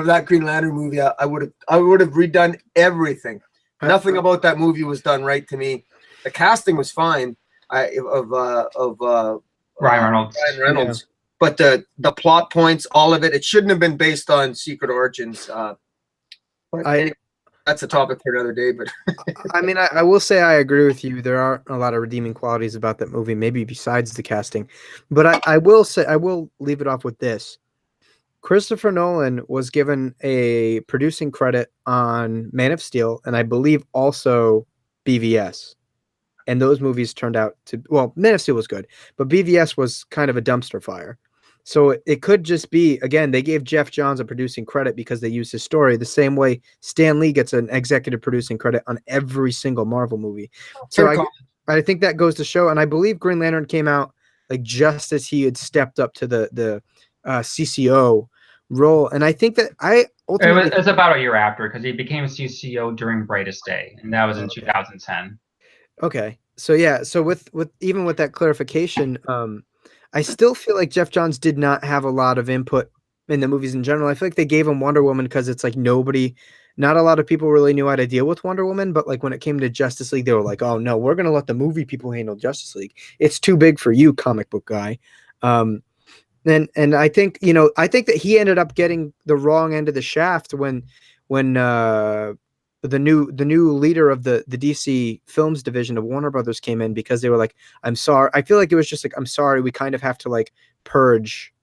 that Green Lantern movie. I would have redone everything. Nothing about that movie was done right to me. The casting was fine of Ryan Reynolds. Yeah. But the plot points, all of it shouldn't have been based on Secret Origins. Anyway, that's a topic for another day. But I mean, I will say I agree with you. There are a lot of redeeming qualities about that movie, maybe besides the casting. But I will leave it off with this. Christopher Nolan was given a producing credit on Man of Steel, and I believe also BVS. And those movies turned out to, well, Man of Steel was good, but BVS was kind of a dumpster fire. So it could just be, again, they gave Geoff Johns a producing credit because they used his story the same way Stan Lee gets an executive producing credit on every single Marvel movie. So I think that goes to show, and I believe Green Lantern came out like just as he had stepped up to the CCO role. And I think that it's about a year after because he became CCO during Brightest Day, and that was in 2010. Okay. So yeah, so with even with that clarification, I still feel like Geoff Johns did not have a lot of input in the movies in general. I feel like they gave him Wonder Woman because it's like not a lot of people really knew how to deal with Wonder Woman, but like when it came to Justice League, they were like, oh no, we're gonna let the movie people handle Justice League. It's too big for you, comic book guy. And I think, I think that he ended up getting the wrong end of the shaft when the new leader of the DC Films division of Warner Brothers came in because they were like, I'm sorry. I feel like it was just like, I'm sorry, we kind of have to like purge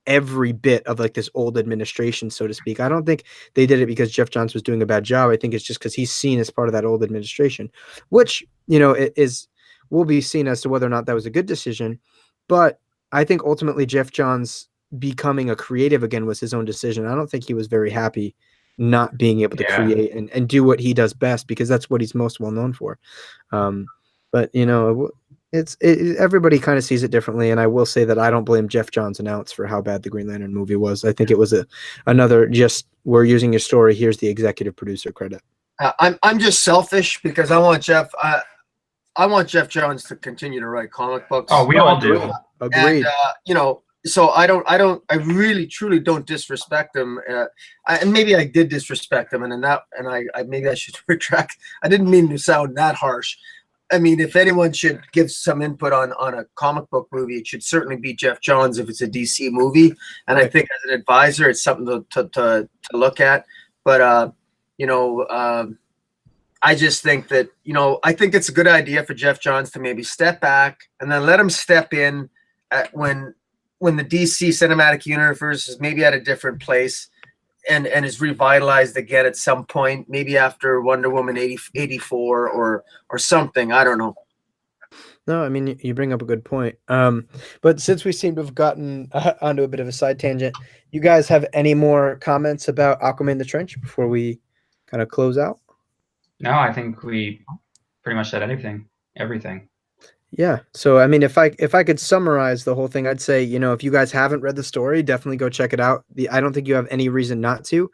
every bit of like this old administration, so to speak. I don't think they did it because Geoff Johns was doing a bad job. I think it's just because he's seen as part of that old administration, which, you know, it is will be seen as to whether or not that was a good decision. But I think ultimately Geoff Johns becoming a creative again was his own decision. I don't think he was very happy not being able to create and do what he does best, because that's what he's most well known for. But you know, everybody kind of sees it differently, and I will say that I don't blame Geoff Johns and Outs for how bad the Green Lantern movie was. I think it was another just, we're using your story, here's the executive producer credit. I'm just selfish because I want Geoff Johns to continue to write comic books. Oh, we all do. Agreed. And you know, so I really truly don't disrespect him, and maybe I did disrespect him, and maybe I should retract. I didn't mean to sound that harsh. I mean, if anyone should give some input on a comic book movie, it should certainly be Geoff Johns if it's a DC movie. And I think as an advisor, it's something to look at. But you know, I just think that, you know, I think it's a good idea for Geoff Johns to maybe step back and then let him step in when the DC cinematic universe is maybe at a different place and is revitalized again at some point, maybe after Wonder Woman 84 or something. I don't know. No, I mean, you bring up a good point. But since we seem to have gotten onto a bit of a side tangent, you guys have any more comments about Aquaman the Trench before we kind of close out? No, I think we pretty much said everything. Yeah. So, I mean, if I could summarize the whole thing, I'd say, you know, if you guys haven't read the story, definitely go check it out. I don't think you have any reason not to.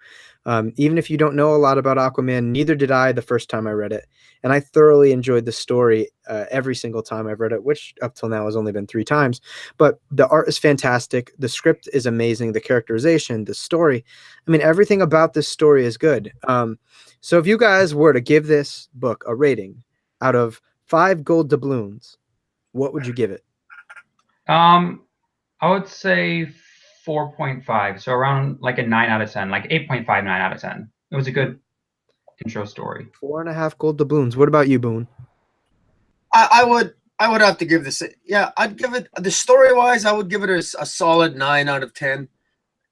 Even if you don't know a lot about Aquaman, neither did I the first time I read it. And I thoroughly enjoyed the story every single time I've read it, which up till now has only been 3 times. But the art is fantastic. The script is amazing. The characterization, the story. I mean, everything about this story is good. So if you guys were to give this book a rating out of 5 gold doubloons, what would you give it? I would say 4.5. So around like a 9 out of 10, like 8.5, 9 out of 10. It was a good intro story. 4.5 gold doubloons. What about you, Boone? I would have to give this. Yeah, I'd give it, the story wise, I would give it a solid 9 out of 10.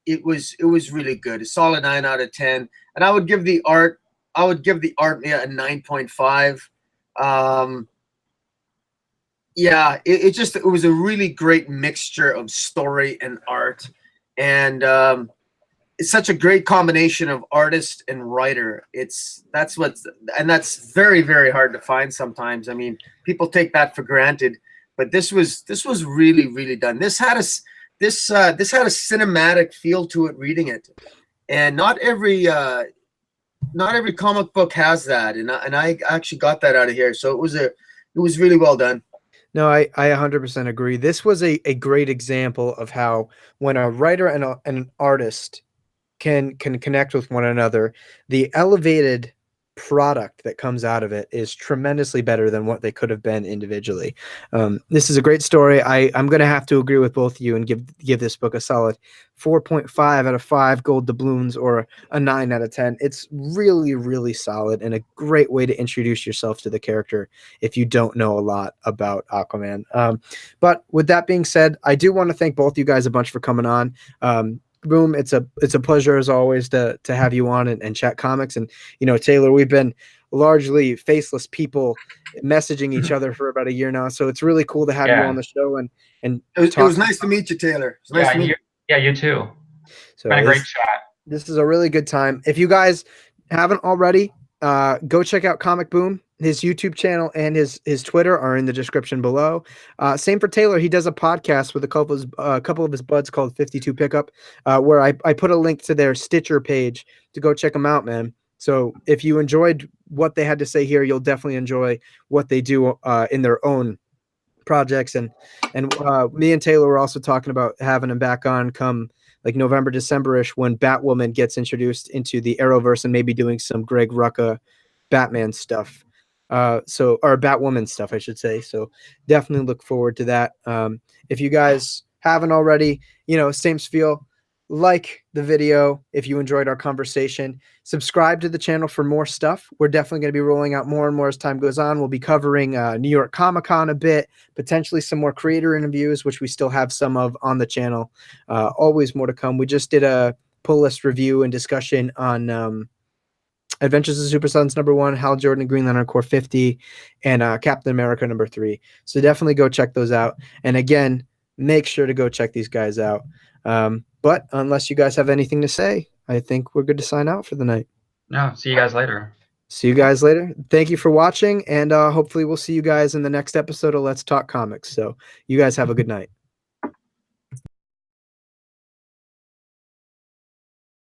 It was really good. A solid 9 out of 10. And I would give the art a 9.5. Yeah, it was a really great mixture of story and art, and it's such a great combination of artist and writer. That's very, very hard to find sometimes. I mean, people take that for granted, but this was really, really done. This had a cinematic feel to it reading it, and not every comic book has that, and I actually got that out of here. So it was really well done. No, I 100% agree. This was a great example of how when a writer and an artist can connect with one another, the elevated product that comes out of it is tremendously better than what they could have been individually. This is a great story. I'm going to have to agree with both of you and give this book a solid 4.5 out of 5 gold doubloons, or a 9 out of 10. It's really, really solid and a great way to introduce yourself to the character if you don't know a lot about Aquaman. But with that being said, I do want to thank both you guys a bunch for coming on. Boom, it's a pleasure as always to have you on and chat comics. And you know, Taylor, we've been largely faceless people messaging each other for about a year now, so it's really cool to have you on the show and it was nice to meet you, Taylor. It was nice to meet you. Yeah, you too. So been a great chat. This is a really good time. If you guys haven't already, go check out ComicBoom. His YouTube channel and his Twitter are in the description below. Same for Taylor. He does a podcast with a couple of his buds called 52 Pickup, where I put a link to their Stitcher page to go check them out, man. So if you enjoyed what they had to say here, you'll definitely enjoy what they do in their own projects. And me and Taylor were also talking about having him back on come like November, December-ish, when Batwoman gets introduced into the Arrowverse, and maybe doing some Greg Rucka Batman stuff. Or Batwoman stuff, I should say. So definitely look forward to that. If you guys haven't already, you know, same spiel, like the video if you enjoyed our conversation. Subscribe to the channel for more stuff. We're definitely going to be rolling out more and more as time goes on. We'll be covering New York Comic-Con a bit, potentially some more creator interviews, which we still have some of on the channel. Always more to come. We just did a pull list review and discussion on Adventures of Super Sons #1, Hal Jordan and Green Lantern Corps 50, and Captain America #3. So definitely go check those out. And again, make sure to go check these guys out. But unless you guys have anything to say, I think we're good to sign out for the night. No, see you guys later. See you guys later. Thank you for watching, and hopefully we'll see you guys in the next episode of Let's Talk Comics. So you guys have a good night.